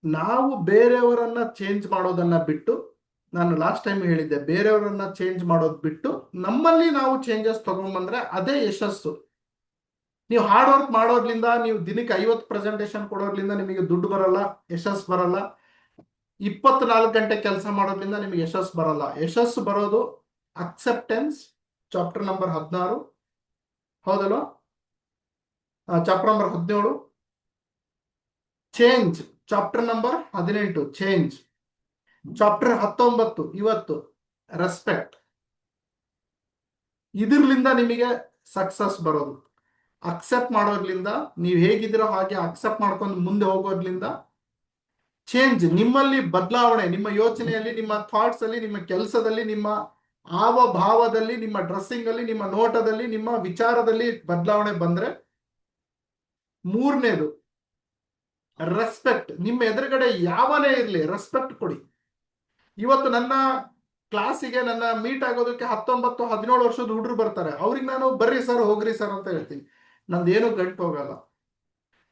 ನಾವು ಬೇರೆಯವರನ್ನ ಚೇಂಜ್ ಮಾಡೋದನ್ನ ಬಿಟ್ಟು, ನಾನು ಲಾಸ್ಟ್ ಟೈಮ್ ಹೇಳಿದ್ದೆ, ಬೇರೆಯವರನ್ನ ಚೇಂಜ್ ಮಾಡೋದು ಬಿಟ್ಟು ನಮ್ಮಲ್ಲಿ ನಾವು ಚೇಂಜಸ್ ತಗೊಂಡ್ಬಂದ್ರೆ ಅದೇ ಯಶಸ್ಸು. ನೀವು ಹಾರ್ಡ್ ವರ್ಕ್ ಮಾಡೋದ್ರಿಂದ, ನೀವು ದಿನಕ್ಕೆ 50 ಪ್ರೆಸೆಂಟೇಶನ್ ಕೊಡೋದ್ರಿಂದ ನಿಮಗೆ ದುಡ್ಡು ಬರಲ್ಲ, ಯಶಸ್ಸು ಬರಲ್ಲ. 24 ಗಂಟೆ ಕೆಲಸ ಮಾಡೋದ್ರಿಂದ ನಿಮಗೆ ಯಶಸ್ಸು ಬರಲ್ಲ. ಯಶಸ್ಸು ಬರೋದು ಅಕ್ಸೆಪ್ಟೆನ್ಸ್, ಚಾಪ್ಟರ್ ನಂಬರ್ 16, ಹೌದಲ್ವಾ? Chapter number 17, change chapter number 18, change chapter 19 ಇವತ್ತು, ರೆಸ್ಪೆಕ್ಟ್. ಇದರ್ಲಿಂದ ನಿಮಗೆ ಸಕ್ಸಸ್ ಬರೋದು. ಅಕ್ಸೆಪ್ಟ್ ಮಾಡೋದ್ರಿಂದ, ನೀವು ಹೇಗಿದ್ದೀರೋ ಹಾಗೆ ಅಕ್ಸೆಪ್ಟ್ ಮಾಡ್ಕೊಂಡು ಮುಂದೆ ಹೋಗೋದ್ರಿಂದ ಚೇಂಜ್, ನಿಮ್ಮಲ್ಲಿ ಬದಲಾವಣೆ, ನಿಮ್ಮ ಯೋಚನೆಯಲ್ಲಿ, ನಿಮ್ಮ ಥಾಟ್ಸ್ ಅಲ್ಲಿ, ನಿಮ್ಮ ಕೆಲಸದಲ್ಲಿ, ನಿಮ್ಮ ಭಾವದಲ್ಲಿ, ನಿಮ್ಮ ಡ್ರೆಸ್ಸಿಂಗ್ ಅಲ್ಲಿ, ನಿಮ್ಮ ನೋಟದಲ್ಲಿ, ನಿಮ್ಮ ವಿಚಾರದಲ್ಲಿ ಬದಲಾವಣೆ ಬಂದ್ರೆ, ಮೂರನೇದು ರೆಸ್ಪೆಕ್ಟ್. ನಿಮ್ಮ ಎದುರುಗಡೆ ಯಾವನೇ ಇರಲಿ ರೆಸ್ಪೆಕ್ಟ್ ಕೊಡಿ. ಇವತ್ತು ನನ್ನ ಕ್ಲಾಸಿಗೆ, ನನ್ನ ಮೀಟ್ ಆಗೋದಕ್ಕೆ 19, 17 ವರ್ಷದ ಹುಡುಗರು ಬರ್ತಾರೆ. ಅವ್ರಿಗೆ ನಾನು ಬರ್ರಿ ಸರ್, ಹೋಗ್ರಿ ಸರ್ ಅಂತ ಹೇಳ್ತೀನಿ. ನಂದೇನು ಗಂಟು ಹೋಗಲ್ಲ.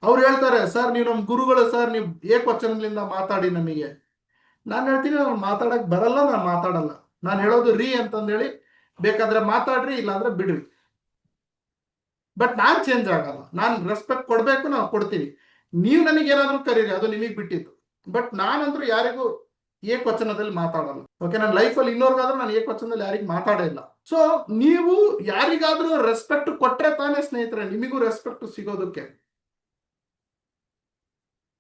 ಅವ್ರು ಹೇಳ್ತಾರೆ, ಸರ್ ನೀವು ನಮ್ಮ ಗುರುಗಳು ಸರ್, ನೀವು ಏಕವಚನದಿಂದ ಮಾತಾಡಿ ನಮಗೆ. ನಾನು ಹೇಳ್ತೀನಿ, ನಾನು ಮಾತಾಡಕ್ ಬರಲ್ಲ, ನಾನು ಮಾತಾಡಲ್ಲ. ನಾನು ಹೇಳೋದು ರೀ ಅಂತಂದೇಳಿ, ಬೇಕಾದ್ರೆ ಮಾತಾಡ್ರಿ, ಇಲ್ಲಾಂದ್ರೆ ಬಿಡ್ರಿ. ಬಟ್ ನಾನು ಚೇಂಜ್ ಆಗಲ್ಲ. ನಾನು ರೆಸ್ಪೆಕ್ಟ್ ಕೊಡ್ಬೇಕು, ನಾವು ಕೊಡ್ತೀವಿ. ನೀವು ನನಗೆ ಏನಾದ್ರೂ ಕರೀರಿ, ಅದು ನಿಮಗೆ ಬಿಟ್ಟಿತ್ತು. ಬಟ್ ನಾನಂದ್ರೂ ಯಾರಿಗೂ ಏಕವಚನದಲ್ಲಿ ಮಾತಾಡಲ್ಲ. ಓಕೆ, ನನ್ನ ಲೈಫಲ್ಲಿ ಇನ್ನೋರ್ಗಾದ್ರೂ ನಾನು ಏಕವಚನದಲ್ಲಿ ಯಾರಿಗೂ ಮಾತಾಡೇ ಇಲ್ಲ. ಸೊ ನೀವು ಯಾರಿಗಾದ್ರೂ ರೆಸ್ಪೆಕ್ಟ್ ಕೊಟ್ರೆ ತಾನೇ ಸ್ನೇಹಿತರೆ ನಿಮಗೂ ರೆಸ್ಪೆಕ್ಟ್ ಸಿಗೋದಕ್ಕೆ.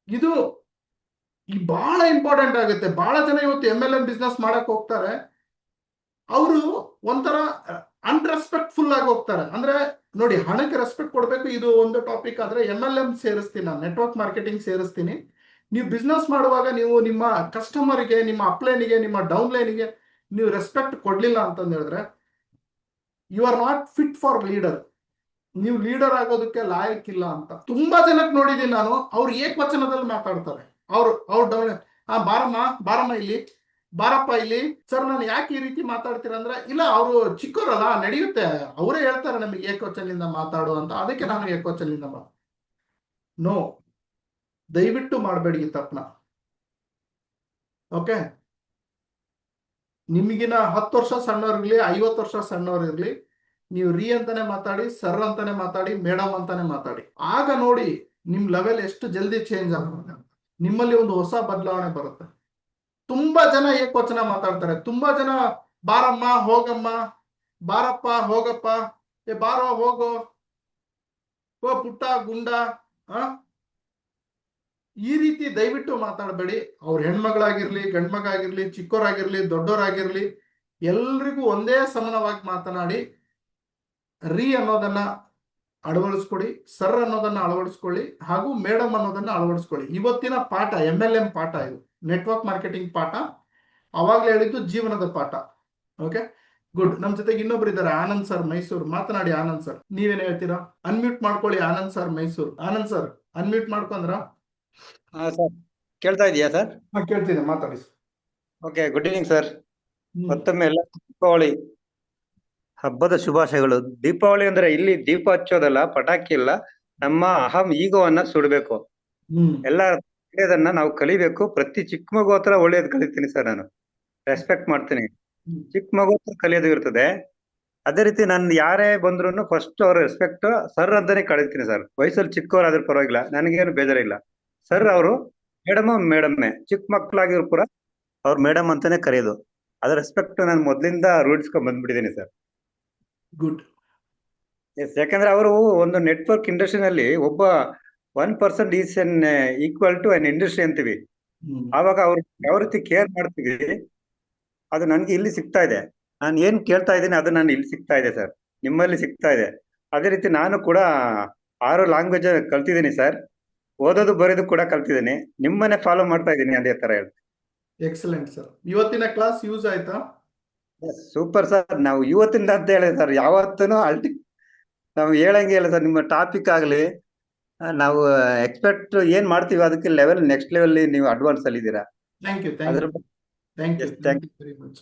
ಇದು ಬಹಳ ಇಂಪಾರ್ಟೆಂಟ್ ಆಗುತ್ತೆ. ಬಹಳ ಜನ ಇವತ್ತು MLM ಬಿಸ್ನೆಸ್ ಮಾಡಕ್ ಹೋಗ್ತಾರೆ, ಅವರು ಒಂಥರ ಅನ್ರೆಸ್ಪೆಕ್ಟ್ಫುಲ್ ಆಗಿ ಹೋಗ್ತಾರೆ. ಅಂದ್ರೆ ನೋಡಿ, ಹಣಕ್ಕೆ ರೆಸ್ಪೆಕ್ಟ್ ಕೊಡ್ಬೇಕು, ಇದು ಒಂದು ಟಾಪಿಕ್. ಆದ್ರೆ MLM ಸೇರಿಸ್ತೀನಿ, ನಾನು ನೆಟ್ವರ್ಕ್ ಮಾರ್ಕೆಟಿಂಗ್ ಸೇರಿಸ್ತೀನಿ. ನೀವು ಬಿಸ್ನೆಸ್ ಮಾಡುವಾಗ ನೀವು ನಿಮ್ಮ ಕಸ್ಟಮರ್ಗೆ, ನಿಮ್ಮ ಅಪ್ಲೈನಿಗೆ, ನಿಮ್ಮ ಡೌನ್ಲೈನಿಗೆ ನೀವು ರೆಸ್ಪೆಕ್ಟ್ ಕೊಡ್ಲಿಲ್ಲ ಅಂತಂದು ಹೇಳಿದ್ರೆ, you are not fit for leader. ನೀವು ಲೀಡರ್ ಆಗೋದಕ್ಕೆ ಲಾಯಕ್ಕಿಲ್ಲ ಅಂತ ತುಂಬಾ ಜನಕ್ಕೆ ನೋಡಿದೀನಿ ನಾನು. ಅವ್ರು ಏಕವಚನದಲ್ಲಿ ಮಾತಾಡ್ತಾರೆ. ಅವ್ರು ಡೌನ್, ಬಾರಮ್ಮ ಇಲ್ಲಿ, ಬಾರಪ್ಪ ಇಲ್ಲಿ. ಸರ್ ನಾನು ಯಾಕೆ ಈ ರೀತಿ ಮಾತಾಡ್ತೀರ ಅಂದ್ರೆ, ಇಲ್ಲ ಅವರು ಚಿಕ್ಕವರಲ್ಲ, ನಡೆಯುತ್ತೆ, ಅವರೇ ಹೇಳ್ತಾರೆ ನಮಗೆ ಏಕವಚನದಿಂದ ಮಾತಾಡು ಅಂತ, ಅದಕ್ಕೆ ನಾನು ಏಕವಚನದಿಂದ ನೋ, ದಯವಿಟ್ಟು ಮಾಡಬೇಡಿ ಈ ತಪ್ಪನ. ಓಕೆ, ನಿಮಗಿನ 10 ವರ್ಷ ಸಣ್ಣವ್ರಿರ್ಲಿ, 50 ವರ್ಷ ಸಣ್ಣವ್ರಿರ್ಲಿ, ನೀವು ರೀ ಅಂತಾನೆ ಮಾತಾಡಿ, ಸರ್ ಅಂತಾನೆ ಮಾತಾಡಿ, ಮೇಡಮ್ ಅಂತಾನೆ ಮಾತಾಡಿ. ಆಗ ನೋಡಿ ನಿಮ್ ಲೆವೆಲ್ ಎಷ್ಟು ಜಲ್ದಿ ಚೇಂಜ್ ಆಗುತ್ತೆ, ನಿಮ್ಮಲ್ಲಿ ಒಂದು ಹೊಸ ಬದಲಾವಣೆ ಬರುತ್ತೆ. ತುಂಬಾ ಜನ ಏಕವಚನ ಮಾತಾಡ್ತಾರೆ. ತುಂಬಾ ಜನ ಬಾರಮ್ಮ, ಹೋಗಮ್ಮ, ಬಾರಪ್ಪ, ಹೋಗಪ್ಪ, ಬಾರೋ, ಹೋಗೋ, ಓ ಪುಟ್ಟ, ಗುಂಡ, ಈ ರೀತಿ ದಯವಿಟ್ಟು ಮಾತಾಡಬೇಡಿ. ಅವ್ರ ಹೆಣ್ಮಗಳಾಗಿರ್ಲಿ, ಗಂಡ್ಮಗಾಗಿರ್ಲಿ, ಚಿಕ್ಕವರಾಗಿರ್ಲಿ, ದೊಡ್ಡವರಾಗಿರ್ಲಿ, ಎಲ್ರಿಗೂ ಒಂದೇ ಸಮಾನವಾಗಿ ಮಾತನಾಡಿ. ರೀ ಅನ್ನೋದನ್ನ ಅಳವಡಿಸ್ಕೊಡಿ, ಸರ್ ಅನ್ನೋದನ್ನ ಅಳವಡಿಸ್ಕೊಳ್ಳಿ, ಹಾಗೂ ಮೇಡಮ್ ಅನ್ನೋದನ್ನ ಅಳವಡಿಸ್ಕೊಳ್ಳಿ. ಇವತ್ತಿನ ಪಾಠ MLM ಪಾಠ, ಇದು ನೆಟ್ವರ್ಕ್ ಮಾರ್ಕೆಟಿಂಗ್ ಪಾಠ. ಅವಾಗ್ಲೇ ಹೇಳಿದ್ದು ಜೀವನದ ಪಾಠ. Okay, good. ನಮ್ ಜೊತೆಗೆ ಇನ್ನೊಬ್ರು ಇದ್ದಾರೆ, ಆನಂದ್ ಸರ್ ಮೈಸೂರು. ಮಾತನಾಡಿ ಆನಂದ್ ಸರ್, ನೀವೇನ್ ಹೇಳ್ತೀರಾ? ಅನ್ಮ್ಯೂಟ್ ಮಾಡ್ಕೊಳ್ಳಿ Anand sir Mysuru. Anand sir unmute ಮಾಡ್ಕೊಂಡ್ರ? ಸರ್ ಕೇಳ್ತಾ ಇದೆಯಾ ಸರ್? ಕೇಳ್ತಿದೆ, ಮಾತಾಡಿ. Okay, good evening sir. ಮತ್ತೊಮ್ಮೆ ಎಲ್ಲ ದೀಪಾವಳಿ ಹಬ್ಬದ ಶುಭಾಶಯಗಳು. ದೀಪಾವಳಿ ಅಂದ್ರೆ ಇಲ್ಲಿ ದೀಪ ಹಚ್ಚೋದಲ್ಲ, ಪಟಾಕಿ ಇಲ್ಲ, ನಮ್ಮ ಅಹಂ ಈಗೋವನ್ನ ಸುಡಬೇಕು. ಎಲ್ಲ ಒಳ್ಳೆಯದನ್ನ ನಾವು ಕಲಿಬೇಕು. ಪ್ರತಿ ಚಿಕ್ಕ ಮಗು ಹತ್ರ ಒಳ್ಳೇದ್ ಕಲಿತೀನಿ ಸರ್. ನಾನು ರೆಸ್ಪೆಕ್ಟ್ ಮಾಡ್ತೀನಿ. ಚಿಕ್ಕ ಮಗು ಹತ್ರ ಕಲಿಯೋದು ಇರ್ತದೆ. ಅದೇ ರೀತಿ ನಾನು ಯಾರೇ ಬಂದ್ರು ಫಸ್ಟ್ ಅವ್ರ ರೆಸ್ಪೆಕ್ಟ್ ಸರ್ ಅಂತಾನೆ ಕಳಿತೀನಿ ಸರ್. ವಯಸ್ಸಲ್ಲಿ ಚಿಕ್ಕವರಾದ್ರೂ ಪರವಾಗಿಲ್ಲ, ನನಗೇನು ಬೇಜಾರಿಲ್ಲ. ಸರ್ ಅವರು ಮೇಡಮ್ಮೇ, ಚಿಕ್ಕ ಮಕ್ಕಳಾಗಿದ್ರು ಕೂಡ ಅವ್ರು ಮೇಡಮ್ ಅಂತಾನೆ ಕರೆಯೋದು. ಅದ್ರ ರೆಸ್ಪೆಕ್ಟ್ ನಾನು ಮೊದ್ಲಿಂದ ರೂಢಿಸ್ಕೊಂಡ್ ಬಂದ್ಬಿಟ್ಟಿದ್ದೀನಿ ಸರ್. ಗುಡ್. ಎಸ್, ಯಾಕಂದ್ರೆ ಅವರು ಒಂದು ನೆಟ್ವರ್ಕ್ ಇಂಡಸ್ಟ್ರಿನಲ್ಲಿ ಒಬ್ಬ 1% is an equal to an industry ಅಂತೀವಿ. ಆವಾಗ ಅವ್ರು ಯಾವ ರೀತಿ ಕೇರ್ ಮಾಡ್ತೀವಿ ಅದು ನನ್ಗೆ ಇಲ್ಲಿ ಸಿಗ್ತಾ ಇದೆ. ನಾನು ಏನ್ ಕೇಳ್ತಾ ಇದ್ದೀನಿ ಅದು ನಾನು ಇಲ್ಲಿ ಸಿಗ್ತಾ ಇದೆ ಸರ್, ನಿಮ್ಮಲ್ಲಿ ಸಿಗ್ತಾ ಇದೆ. ಅದೇ ರೀತಿ ನಾನು ಕೂಡ 6 ಲ್ಯಾಂಗ್ವೇಜ್ ಕಲ್ತಿದ್ದೀನಿ ಸರ್. ಓದೋದು ಬರೆಯೋದು ಕೂಡ ಕಲ್ತಿದ್ದೀನಿ. ನಿಮ್ಮನ್ನೇ ಫಾಲೋ ಮಾಡ್ತಾ ಇದ್ದೀನಿ ಅದೇ ತರ ಹೇಳಿ. Excellent sir. ಇವತ್ತಿನ ಕ್ಲಾಸ್ ಯೂಸ್ ಆಯ್ತಾ? Super sir. ನಾವು ಇವತ್ತಿಂದ ಅಂತ ಹೇಳಿದೆ ಸರ್, ಯಾವತ್ತೂ ನಾವು ಹೇಳಂಗೆ ಇಲ್ಲ ಸರ್. ನಿಮ್ಮ ಟಾಪಿಕ್ ಆಗ್ಲಿ ನಾವು ಎಕ್ಸ್ಪೆಕ್ಟ್ ಏನ್ ಮಾಡ್ತೀವಿ ಅದಕ್ಕೆ ನೆಕ್ಸ್ಟ್ ಲೆವೆಲ್ ನೀವು ಅಡ್ವಾನ್ಸ್ ಅಲ್ಲಿ ಇದ್ದೀರಾ. ಥ್ಯಾಂಕ್ ಯು ಅದ್ರ thank you Yes, thank you very much.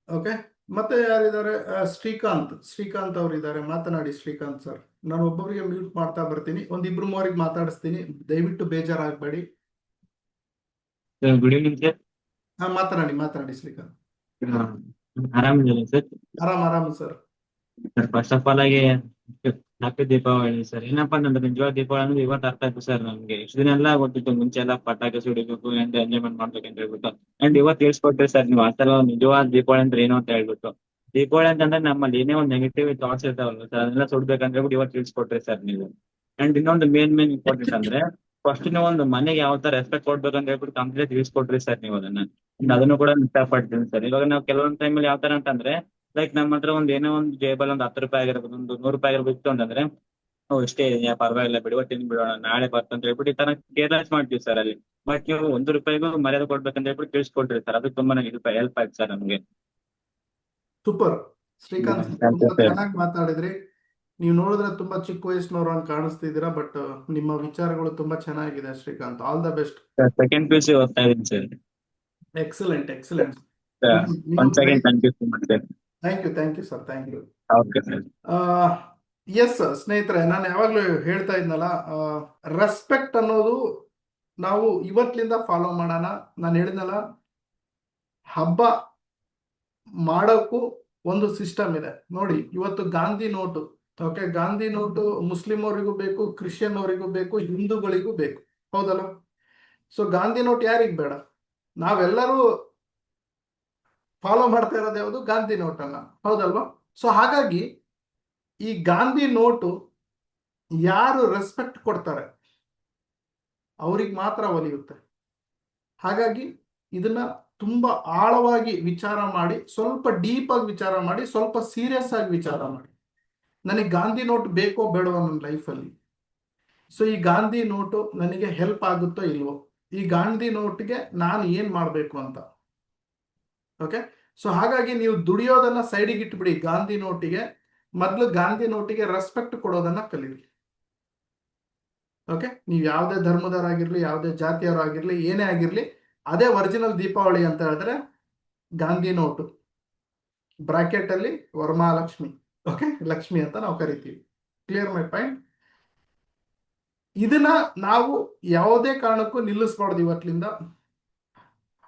Okay, ಮತ್ತೆ ಯಾರಿದ್ದಾರೆ? ಶ್ರೀಕಾಂತ್ ಅವರು ಇದ್ದಾರೆ, ಮಾತನಾಡಿ ಶ್ರೀಕಾಂತ್ ಸರ್. ನಾನು ಒಬ್ಬೊಬ್ಬರಿಗೆ ಮ್ಯೂಟ್ ಮಾಡ್ತಾ ಬರ್ತೀನಿ, ಒಂದಿಬ್ರು ಮೂವರಿಗೆ ಮಾತಾಡಿಸ್ತೀನಿ, ದಯವಿಟ್ಟು ಬೇಜಾರಾಗಬೇಡಿ. Good evening sir. ಹಾ, ಮಾತನಾಡಿ ಶ್ರೀಕಾಂತ್. ಆರಾಮಿದ್ದೀರಾ ಸರ್? ಆರಾಮ್ ಸರ್. ಫಸ್ಟ್ ಆಫ್ ಆಲ್ ಆಗಿ ಹ್ಯಾಪಿ ದೀಪಾವಳಿ ಸರ್. ಏನಪ್ಪಾ ಅಂದ್ರೆ ನಿಜವಾದ ದೀಪಾವಳಿ ಅಂದ್ರೆ ಇವತ್ತು ಅರ್ಥ ಆಯ್ತು ಸರ್ ನಮ್ಗೆ. ಇಷ್ಟು ದಿನ ಎಲ್ಲ ಗೊತ್ತಿತ್ತು, ಮುಂಚೆ ಎಲ್ಲ ಪಟಾಕಿ ಸಿಡಿಬೇಕು ಅಂಡ್ ಎಂಜಾಯ್ಮೆಂಟ್ ಮಾಡ್ಬೇಕು ಅಂತ ಹೇಳ್ಬಿಟ್ಟು. ಅಂಡ್ ಇವತ್ತು ತಿಳಿಸ್ಕೊಟ್ರಿ ಸರ್ ನೀವು ಆ ತರ ನಿಜವಾದ ದೀಪಾವಳಿ ಅಂದ್ರೆ ಏನು ಅಂತ ಹೇಳ್ಬಿಟ್ಟು. ದೀಪಾವಳಿ ಅಂತಂದ್ರೆ ನಮ್ಮಲ್ಲಿ ಏನೇ ಒಂದು ನೆಗೆಟಿವ್ ಥಾಟ್ಸ್ ಇರ್ತಾವಲ್ಲ ಸರ್, ಅದನ್ನೆಲ್ಲ ಸುಡ್ಬೇಕಂತ ಹೇಳ್ಬಿಟ್ಟು ಇವತ್ತು ತಿಳಿಸ್ಕೊಟ್ರಿ ಸರ್ ನೀವು. ಅಂಡ್ ಇನ್ನೊಂದು ಮೇನ್ ಇಂಪಾರ್ಟೆಂಟ್ ಅಂದ್ರೆ ಫಸ್ಟ್ ನೀವು ಒಂದು ಮನೆಗೆ ಯಾವ ತರ ರೆಸ್ಪೆಕ್ಟ್ ಕೊಡ್ಬೇಕಂತ ಹೇಳ್ಬಿಟ್ಟು ಕಂಪ್ಲೀಟ್ ತಿಳಿಸ್ಕೊಟ್ರಿ ಸರ್ ನೀವು ಅದನ್ನ. And ಅದನ್ನು ಕೂಡ ಇಷ್ಟಪಡ್ತೀನಿ ಸರ್. ಇವಾಗ ನಾವು ಕೆಲವೊಂದು ಟೈಮಲ್ಲಿ ಯಾವ ತರ ಅಂತಂದ್ರೆ ಲೈಕ್ ನಮ್ಮ ಹತ್ರ ಒಂದ್ ಏನೋ ಒಂದು ಜೇಬಲ್ ಒಂದು 10 ರೂಪಾಯಿ ಆಗಿರ್ಬೋದು, ಒಂದು 100 ರೂಪಾಯಿ ಆಗಿರ್ಬೇಕು ಅಂತಂದ್ರೆ ಇಷ್ಟೇ ಇದೆಯಾ, ಪರವಾಗಿಲ್ಲ ಬಿಡು, ಇವತ್ತಿನ ಬಿಡೋಣ, ನಾಳೆ ಬರ್ತಂತ ಹೇಳ್ಬಿಟ್ಟು ಈ ತರ ಕೇರ್ಲೆಸ್ ಮಾಡ್ತೀವಿ ಸರ್ ಅಲ್ಲಿ. ಬಟ್ ನೀವು 1 ರೂಪಾಯಿಗೂ ಮರ್ಯಾದೆ ಕೊಡ್ಬೇಕಂತ ಹೇಳ್ಬಿಟ್ಟು ತಿಳಿಸ್ಕೊಟ್ರಿ ಸರ್, ಅದು ತುಂಬಾ ಹೆಲ್ಪ್ ಆಯ್ತು ಸರ್ ನಮ್ಗೆ. ಸೂಪರ್ ಶ್ರೀಕಾಂತ್, Thank you, ತುಂಬಾ sir. ಚೆನ್ನಾಗಿ ಮಾತಾಡಿದ್ರಿ. ನೀವು ನೋಡಿದ್ರೆ ತುಂಬಾ ಚಿಕ್ಕ ವಯಸ್ಸಿನವ್ರು ಅಂತ ಕಾಣಿಸ್ತಿದ್ದೀರಾ, ಬಟ್ ನಿಮ್ಮ ವಿಚಾರಗಳು ತುಂಬಾ ಚೆನ್ನಾಗಿದೆ Srikanth. All the best. Second PUC ಓದ್ತಾ ಇದ್ದೀನಿ ಸರ್. Excellent. Once again thank you so much sir. Thank you sir, thank you. Okay sir. Yes ಸ್ನೇಹಿತರೆ, ನಾನು ಯಾವಾಗ್ಲೂ ಹೇಳ್ತಾ ಇದ್ನಲ್ಲ, ರೆಸ್ಪೆಕ್ಟ್ ಅನ್ನೋದು ನಾವು ಇವತ್ತಿನಿಂದ ಫಾಲೋ ಮಾಡೋಣ. ನಾನು ಹೇಳಿದ್ನಲ್ಲ, ಹಬ್ಬ ಮಾಡೋಕ್ಕೂ ಒಂದು ಸಿಸ್ಟಮ್ ಇದೆ ನೋಡಿ. ಇವತ್ತು Gandhi note, okay, Gandhi note Muslim ಅವರಿಗೂ ಬೇಕು, ಕ್ರಿಶ್ಚಿಯನ್ ಅವರಿಗೂ ಬೇಕು, ಹಿಂದೂಗಳಿಗೂ ಬೇಕು, ಹೌದಲ್ಲ? ಸೊ ಗಾಂಧಿ ನೋಟ್ ಯಾರಿಗ್ ಬೇಡ? ನಾವೆಲ್ಲರೂ ಫಾಲೋ ಮಾಡ್ತಾ ಇರೋದು ಯಾವುದು? ಗಾಂಧಿ ನೋಟನ್ನ, ಹೌದಲ್ವಾ? ಸೊ ಹಾಗಾಗಿ ಈ ಗಾಂಧಿ ನೋಟು ಯಾರು ರೆಸ್ಪೆಕ್ಟ್ ಕೊಡ್ತಾರೆ ಅವ್ರಿಗೆ ಮಾತ್ರ ಒಲಿಯುತ್ತೆ. ಹಾಗಾಗಿ ಇದನ್ನ ತುಂಬಾ ಆಳವಾಗಿ ವಿಚಾರ ಮಾಡಿ, ಸ್ವಲ್ಪ ಡೀಪ್ ಆಗಿ ವಿಚಾರ ಮಾಡಿ, ಸ್ವಲ್ಪ ಸೀರಿಯಸ್ ಆಗಿ ವಿಚಾರ ಮಾಡಿ. ನನಗೆ ಗಾಂಧಿ ನೋಟ್ ಬೇಕೋ ಬೇಡವೋ ನನ್ನ ಲೈಫಲ್ಲಿ? ಸೊ ಈ ಗಾಂಧಿ ನೋಟು ನನಗೆ ಹೆಲ್ಪ್ ಆಗುತ್ತೋ ಇಲ್ವೋ? ಈ ಗಾಂಧಿ ನೋಟ್ಗೆ ನಾನು ಏನ್ ಮಾಡಬೇಕು ಅಂತ. ಓಕೆ, ಸೊ ಹಾಗಾಗಿ ನೀವು ದುಡಿಯೋದನ್ನ ಸೈಡಿಗೆ ಇಟ್ಬಿಡಿ. ಗಾಂಧಿ ನೋಟಿಗೆ ಮೊದಲು ಗಾಂಧಿ ನೋಟಿಗೆ ರೆಸ್ಪೆಕ್ಟ್ ಕೊಡೋದನ್ನ ಕಲೀರಿ. ಓಕೆ, ನೀವು ಯಾವುದೇ ಧರ್ಮದವರಾಗಿರ್ಲಿ, ಯಾವುದೇ ಜಾತಿಯವರಾಗಿರ್ಲಿ, ಏನೇ ಆಗಿರ್ಲಿ, ಅದೇ ಒರಿಜಿನಲ್ ದೀಪಾವಳಿ ಅಂತ ಹೇಳಿದ್ರೆ ಗಾಂಧಿ ನೋಟು, ಬ್ರಾಕೆಟ್ ಅಲ್ಲಿ ವರಮಹಾಲಕ್ಷ್ಮಿ, ಓಕೆ, ಲಕ್ಷ್ಮಿ ಅಂತ ನಾವು ಕರಿತೀವಿ. Clear my point? ಇದನ್ನ ನಾವು ಯಾವುದೇ ಕಾರಣಕ್ಕೂ ನಿಲ್ಲಿಸ್ಬಾರ್ದು ಇವತ್ತಿನಿಂದ.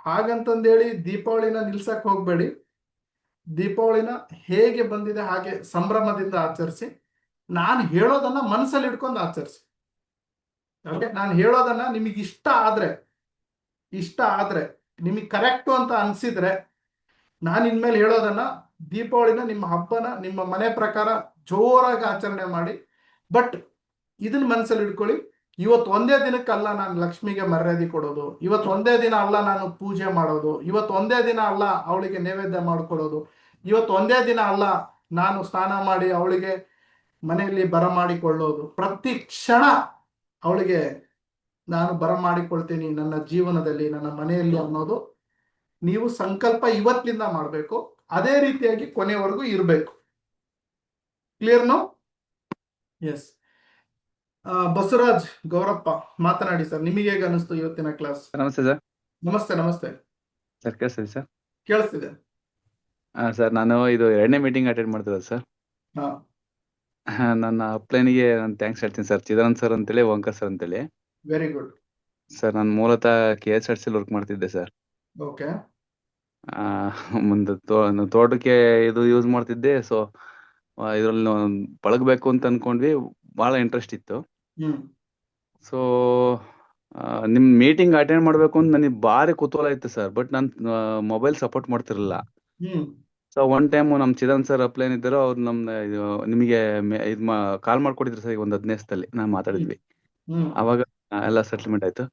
ಹಾಗಂತಂದೇಳಿ ದೀಪಾವಳಿನ ನಿಲ್ಸಕ್ ಹೋಗ್ಬೇಡಿ. ದೀಪಾವಳಿನ ಹೇಗೆ ಬಂದಿದೆ ಹಾಗೆ ಸಂಭ್ರಮದಿಂದ ಆಚರಿಸಿ. ನಾನು ಹೇಳೋದನ್ನ ಮನಸ್ಸಲ್ಲಿ ಇಟ್ಕೊಂಡು ಆಚರಿಸಿ. ಓಕೆ, ನಾನು ಹೇಳೋದನ್ನ ನಿಮಗೆ ಇಷ್ಟ ಆದ್ರೆ ನಿಮಗೆ ಕರೆಕ್ಟು ಅಂತ ಅನ್ಸಿದ್ರೆ, ನಾನು ಇನ್ಮೇಲೆ ಹೇಳೋದನ್ನ, ದೀಪಾವಳಿನ ನಿಮ್ಮ ಹಬ್ಬನ ನಿಮ್ಮ ಮನೆ ಪ್ರಕಾರ ಜೋರಾಗಿ ಆಚರಣೆ ಮಾಡಿ. ಬಟ್ ಇದನ್ನ ಮನಸ್ಸಲ್ಲಿ ಇಟ್ಕೊಳ್ಳಿ, ಇವತ್ತು ಒಂದೇ ದಿನಕ್ಕಲ್ಲ ನಾನು ಲಕ್ಷ್ಮಿಗೆ ಮರ್ಯಾದೆ ಕೊಡೋದು, ಇವತ್ತು ಒಂದೇ ದಿನ ಅಲ್ಲ ನಾನು ಪೂಜೆ ಮಾಡೋದು, ಇವತ್ತು ಒಂದೇ ದಿನ ಅಲ್ಲ ಅವಳಿಗೆ ನೈವೇದ್ಯ ಮಾಡಿಕೊಡೋದು, ಇವತ್ತು ಒಂದೇ ದಿನ ಅಲ್ಲ ನಾನು ಸ್ನಾನ ಮಾಡಿ ಅವಳಿಗೆ ಮನೆಯಲ್ಲಿ ಬರಮಾಡಿಕೊಳ್ಳೋದು. ಪ್ರತಿ ಕ್ಷಣ ಅವಳಿಗೆ ನಾನು ಬರಮಾಡಿಕೊಳ್ತೀನಿ ನನ್ನ ಜೀವನದಲ್ಲಿ, ನನ್ನ ಮನೆಯಲ್ಲಿ ಅನ್ನೋದು ನೀವು ಸಂಕಲ್ಪ ಇವತ್ತಿನಿಂದ ಮಾಡಬೇಕು. ಅದೇ ರೀತಿಯಾಗಿ ಕೊನೆವರೆಗೂ ಇರಬೇಕು. ಕ್ಲಿಯರ್ನೋ? ಎಸ್. ಬಸವರಾಜ್ ಗೌರಪ್ಪ, ಮಾತನಾಡಿ ಸರ್. ನಿಮಗೆ ಹೇಗೆ ಅನಿಸ್ತು ಇವತ್ತಿನ ಕ್ಲಾಸ್? ನಮಸ್ತೆ ಸರ್. ನಮಸ್ತೆ ಸರ್ ಕೇಳಿಸ್ತಿದೆ ಸರ್? ಕೇಳಿಸ್ತಿದೆ. ಸರ್, ನಾನು ಇದು 2ನೇ ಮೀಟಿಂಗ್ ಅಟೆಂಡ್ ಮಾಡ್ತಿರೋದು ಸರ್. ಹಾ, ನನ್ನ ಅಪ್ಲೈನಿಗೆ ನಾನು ಥ್ಯಾಂಕ್ಸ್ ಹೇಳ್ತೀನಿ ಸರ್. ಚಿದಾನಂದ್ ಸರ್ ಅಂತೇಳಿ, ಓಂಕರ್ ಸರ್ ಅಂತೇಳಿ. ವೆರಿ ಗುಡ್ ಸರ್, ನಾನು ಮೂಲತಃ KSRTC ವರ್ಕ್ ಮಾಡ್ತಿದ್ದೆ ಸರ್. ಓಕೆ. ಆ ಮುಂದೆ ತೋಟಕ್ಕೆ ಇದು ಯೂಸ್ ಮಾಡ್ತಿದ್ದೆ. ಸೊ ಇದ್ರಲ್ಲಿ ಪಳಗ್ಬೇಕು ಅಂತ ಅನ್ಕೊಂಡ್ವಿ. ಬಹಳ ಇಂಟ್ರೆಸ್ಟ್ ಇತ್ತು. ಹ್ಮ್ ಸೊ ನಿಮ್ ಮೀಟಿಂಗ್ ಅಟೆಂಡ್ ಮಾಡ್ಬೇಕು ಅಂತ ನನಗೆ ಭಾರಿ ಕುತೂಹಲ ಇತ್ತು ಸರ್. ಬಟ್ ನಾನು ಮೊಬೈಲ್ ಸಪೋರ್ಟ್ ಮಾಡ್ತಿರಲಿಲ್ಲ. ಹ್ಮ್ ಸೊ ಒನ್ ಟೈಮ್ ನಮ್ ಚಿದಂತ್ ಸರ್ ಅಪ್ಲೈನ್ ಇದ್ದರು. ಅವ್ರು ನಿಮಗೆ ಕಾಲ್ ಮಾಡ್ಕೊಟ್ಟಿದ್ರು ಸರ್. ಈಗ ಒಂದು 15 ದಿವಸದಲ್ಲಿ ನಾವು ಮಾತಾಡಿದ್ವಿ. ಹ್ಮ್ ಅವಾಗ ಎಲ್ಲ ಸೆಟ್ಲ್ಮೆಂಟ್ ಆಯ್ತು.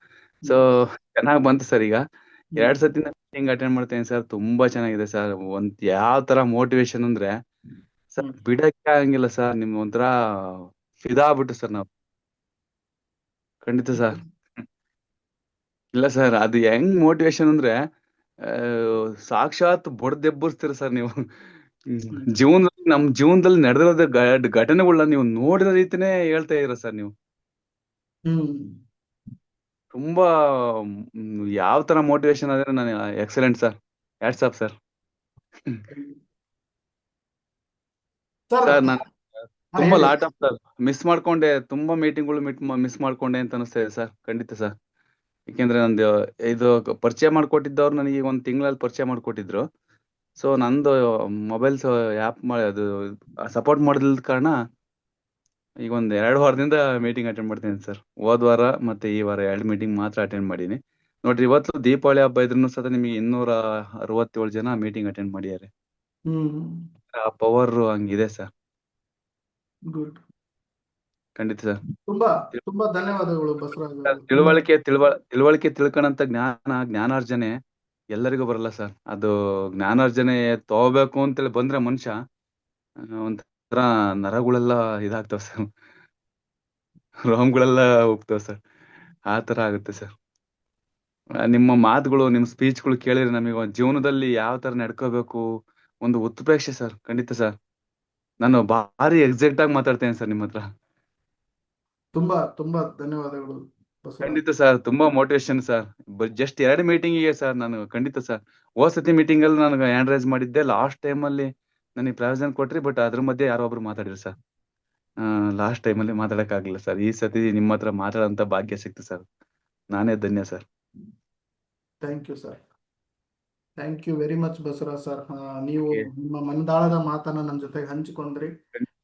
ಸೊ ಹ್ಮ್ ಚೆನ್ನಾಗಿ ಬಂತು ಸರ್. ಈಗ ಹ್ಮ್ 2 ಸತಿ ಮೀಟಿಂಗ್ ಅಟೆಂಡ್ ಮಾಡ್ತೇನೆ ಸರ್. ತುಂಬಾ ಚೆನ್ನಾಗಿದೆ ಸರ್. ಯಾವ ತರ ಮೋಟಿವೇಶನ್ ಅಂದ್ರೆ ಸರ್ ಹ್ಮ್ ಬಿಡಕ್ಕೆ ಆಗಂಗಿಲ್ಲ ಸರ್. ನಿಮ್ ಒಂಥರ ಫಿದಾ ಆಗ್ಬಿಟ್ಟು ಸರ್ ನಾವು. ಖಂಡಿತ ಸರ್. ಇಲ್ಲ ಸರ್, ಅದು ಹೆಂಗ್ ಮೋಟಿವೇಶನ್ ಅಂದ್ರೆ ಸಾಕ್ಷಾತ್ ಬಡ್ದೆಬ್ಬರ್ಸ್ತೀರ ಸರ್ ನೀವು. ಜೀವನದಲ್ಲಿ ನಮ್ ಜೀವನದಲ್ಲಿ ನಡೆದಿರೋದ ಘಟನೆಗಳನ್ನ ನೀವು ನೋಡಿರೋ ರೀತಿನೇ ಹೇಳ್ತಾ ಇದೀರ ಸರ್ ನೀವು. ಹ್ಮ್ ತುಂಬಾ ಯಾವ ತರ ಮೋಟಿವೇಶನ್ ಆದ್ರೆ ನಾನು excellent sir. Hats off sir. Sir sir ನಾನು ತುಂಬಾ ಹೇಳಿ. ಲಾಟ್ ಆಫ್ ಸರ್ ಮಿಸ್ ಮಾಡ್ಕೊಂಡೆ. ತುಂಬಾ ಮೀಟಿಂಗ್ಗಳು ಮಿಸ್ ಮಾಡ್ಕೊಂಡೆ ಅಂತ ಅನಿಸ್ತಾ ಇದೆ ಸರ್. ಖಂಡಿತ ಸರ್. ಯಾಕೆಂದ್ರೆ ನಂದು ಇದು ಪರಿಚಯ ಮಾಡ್ಕೊಟ್ಟಿದ್ದವ್ರು ನನಗೆ ಈಗ 1 ತಿಂಗಳಲ್ಲಿ ಪರಿಚಯ ಮಾಡ್ಕೊಟ್ಟಿದ್ರು. ಸೊ ನಂದು ಮೊಬೈಲ್ಸ್ ಆ್ಯಪ್ ಅದು ಸಪೋರ್ಟ್ ಮಾಡಿದ ಕಾರಣ ಈಗ 2 ವಾರದಿಂದ ಮೀಟಿಂಗ್ ಅಟೆಂಡ್ ಮಾಡ್ತೀನಿ ಸರ್. ಹೋದ್ ವಾರ ಮತ್ತೆ ಈ ವಾರ 2 ಮೀಟಿಂಗ್ ಮಾತ್ರ ಅಟೆಂಡ್ ಮಾಡೀನಿ. ನೋಡ್ರಿ, ಇವತ್ತು ದೀಪಾವಳಿ ಹಬ್ಬ ಇದ್ರೂ ಸಹ ನಿಮಗೆ 267 ಜನ ಮೀಟಿಂಗ್ ಅಟೆಂಡ್ ಮಾಡಿದ್ದಾರೆ. ಹ್ಮ್ ಆ ಪವರ್ ಹಂಗಿದೆ ಸರ್. ಗುಡ್. ಖಂಡಿತ ಸರ್. ತುಂಬಾ ತುಂಬಾ ಧನ್ಯವಾದಗಳು ಬಸವರಾಜ್ ಸರ್, ಅವರೇ. ತಿಳುವಳಿಕೆ ತಿಳ್ಕೊಳಂತ ಜ್ಞಾನಾರ್ಜನೆ ಎಲ್ಲರಿಗೂ ಬರಲ್ಲ ಸರ್. ಅದು ಜ್ಞಾನಾರ್ಜನೆ ತಗೋಬೇಕು ಅಂತೇಳಿ ಬಂದ್ರೆ ಮನುಷ್ಯ ಒಂಥರ ನರಗಳೆಲ್ಲ ಇದಾಗ್ತಾವ ಸರ್. ರೋಮ್ಗಳೆಲ್ಲ ಹೋಗ್ತಾವ ಸರ್. ಆ ತರ ಆಗುತ್ತೆ ಸರ್. ನಿಮ್ಮ ಮಾತುಗಳು, ನಿಮ್ಮ ಸ್ಪೀಚ್ಗಳು ಕೇಳಿದ್ರೆ ನಮಗೆ ಒಂದ್ ಜೀವನದಲ್ಲಿ ಯಾವ ತರ ನಡ್ಕೋಬೇಕು ಒಂದು ಉತ್ಪ್ರೇಕ್ಷೆ ಸರ್. ಖಂಡಿತ ಸರ್. ನಾನು ಭಾರಿ ಎಕ್ಸಾಕ್ಟ್ ಆಗಿ ಮಾತಾಡ್ತೇನೆ ಸರ್ ನಿಮ್ಮ ಹತ್ರ. ತುಂಬಾ ತುಂಬಾ ಧನ್ಯವಾದಗಳು ಬಸವರಾಜ್. ಖಂಡಿತ ಸರ್. ತುಂಬಾ ಮೋಟಿವೇಶನ್ ಸರ್. ಜಸ್ಟ್ 2 ಮೀಟಿಂಗಿಗೆ ಸರ್ ನಾನು ಖಂಡಿತ ಸರ್. ಹೋದ್ ಸತಿ ಮೀಟಿಂಗ್ ಅಲ್ಲಿ ನಾನು ಹ್ಯಾಂಡ್ ರೈಸ್ ಮಾಡಿದ್ದೆ. ಲಾಸ್ಟ್ ಟೈಮ್ ಅಲ್ಲಿ ನನಗೆ ಪ್ರಾವಿಷನ್ ಕೊಟ್ರಿ. ಬಟ್ ಅದ್ರ ಮಧ್ಯೆ ಯಾರೋ ಒಬ್ರು ಮಾತಾಡಿದ್ರು ಸರ್. ಲಾಸ್ಟ್ ಟೈಮ್ ಅಲ್ಲಿ ಮಾತಾಡಕ್ ಆಗಿಲ್ಲ ಸರ್. ಈ ಸತಿ ನಿಮ್ಮ ಹತ್ರ ಮಾತಾಡೋಂತ ಭಾಗ್ಯ ಸಿಕ್ತು ಸರ್. ನಾನೇ ಧನ್ಯ sir. Thank you sir. Thank you very much Basavaraj sir. ನೀವು Okay. ನಿಮ್ಮ ಮನದಾಳದ ಮಾತನ್ನ ನನ್ನ ಜೊತೆಗೆ ಹಂಚಿಕೊಂಡ್ರಿ.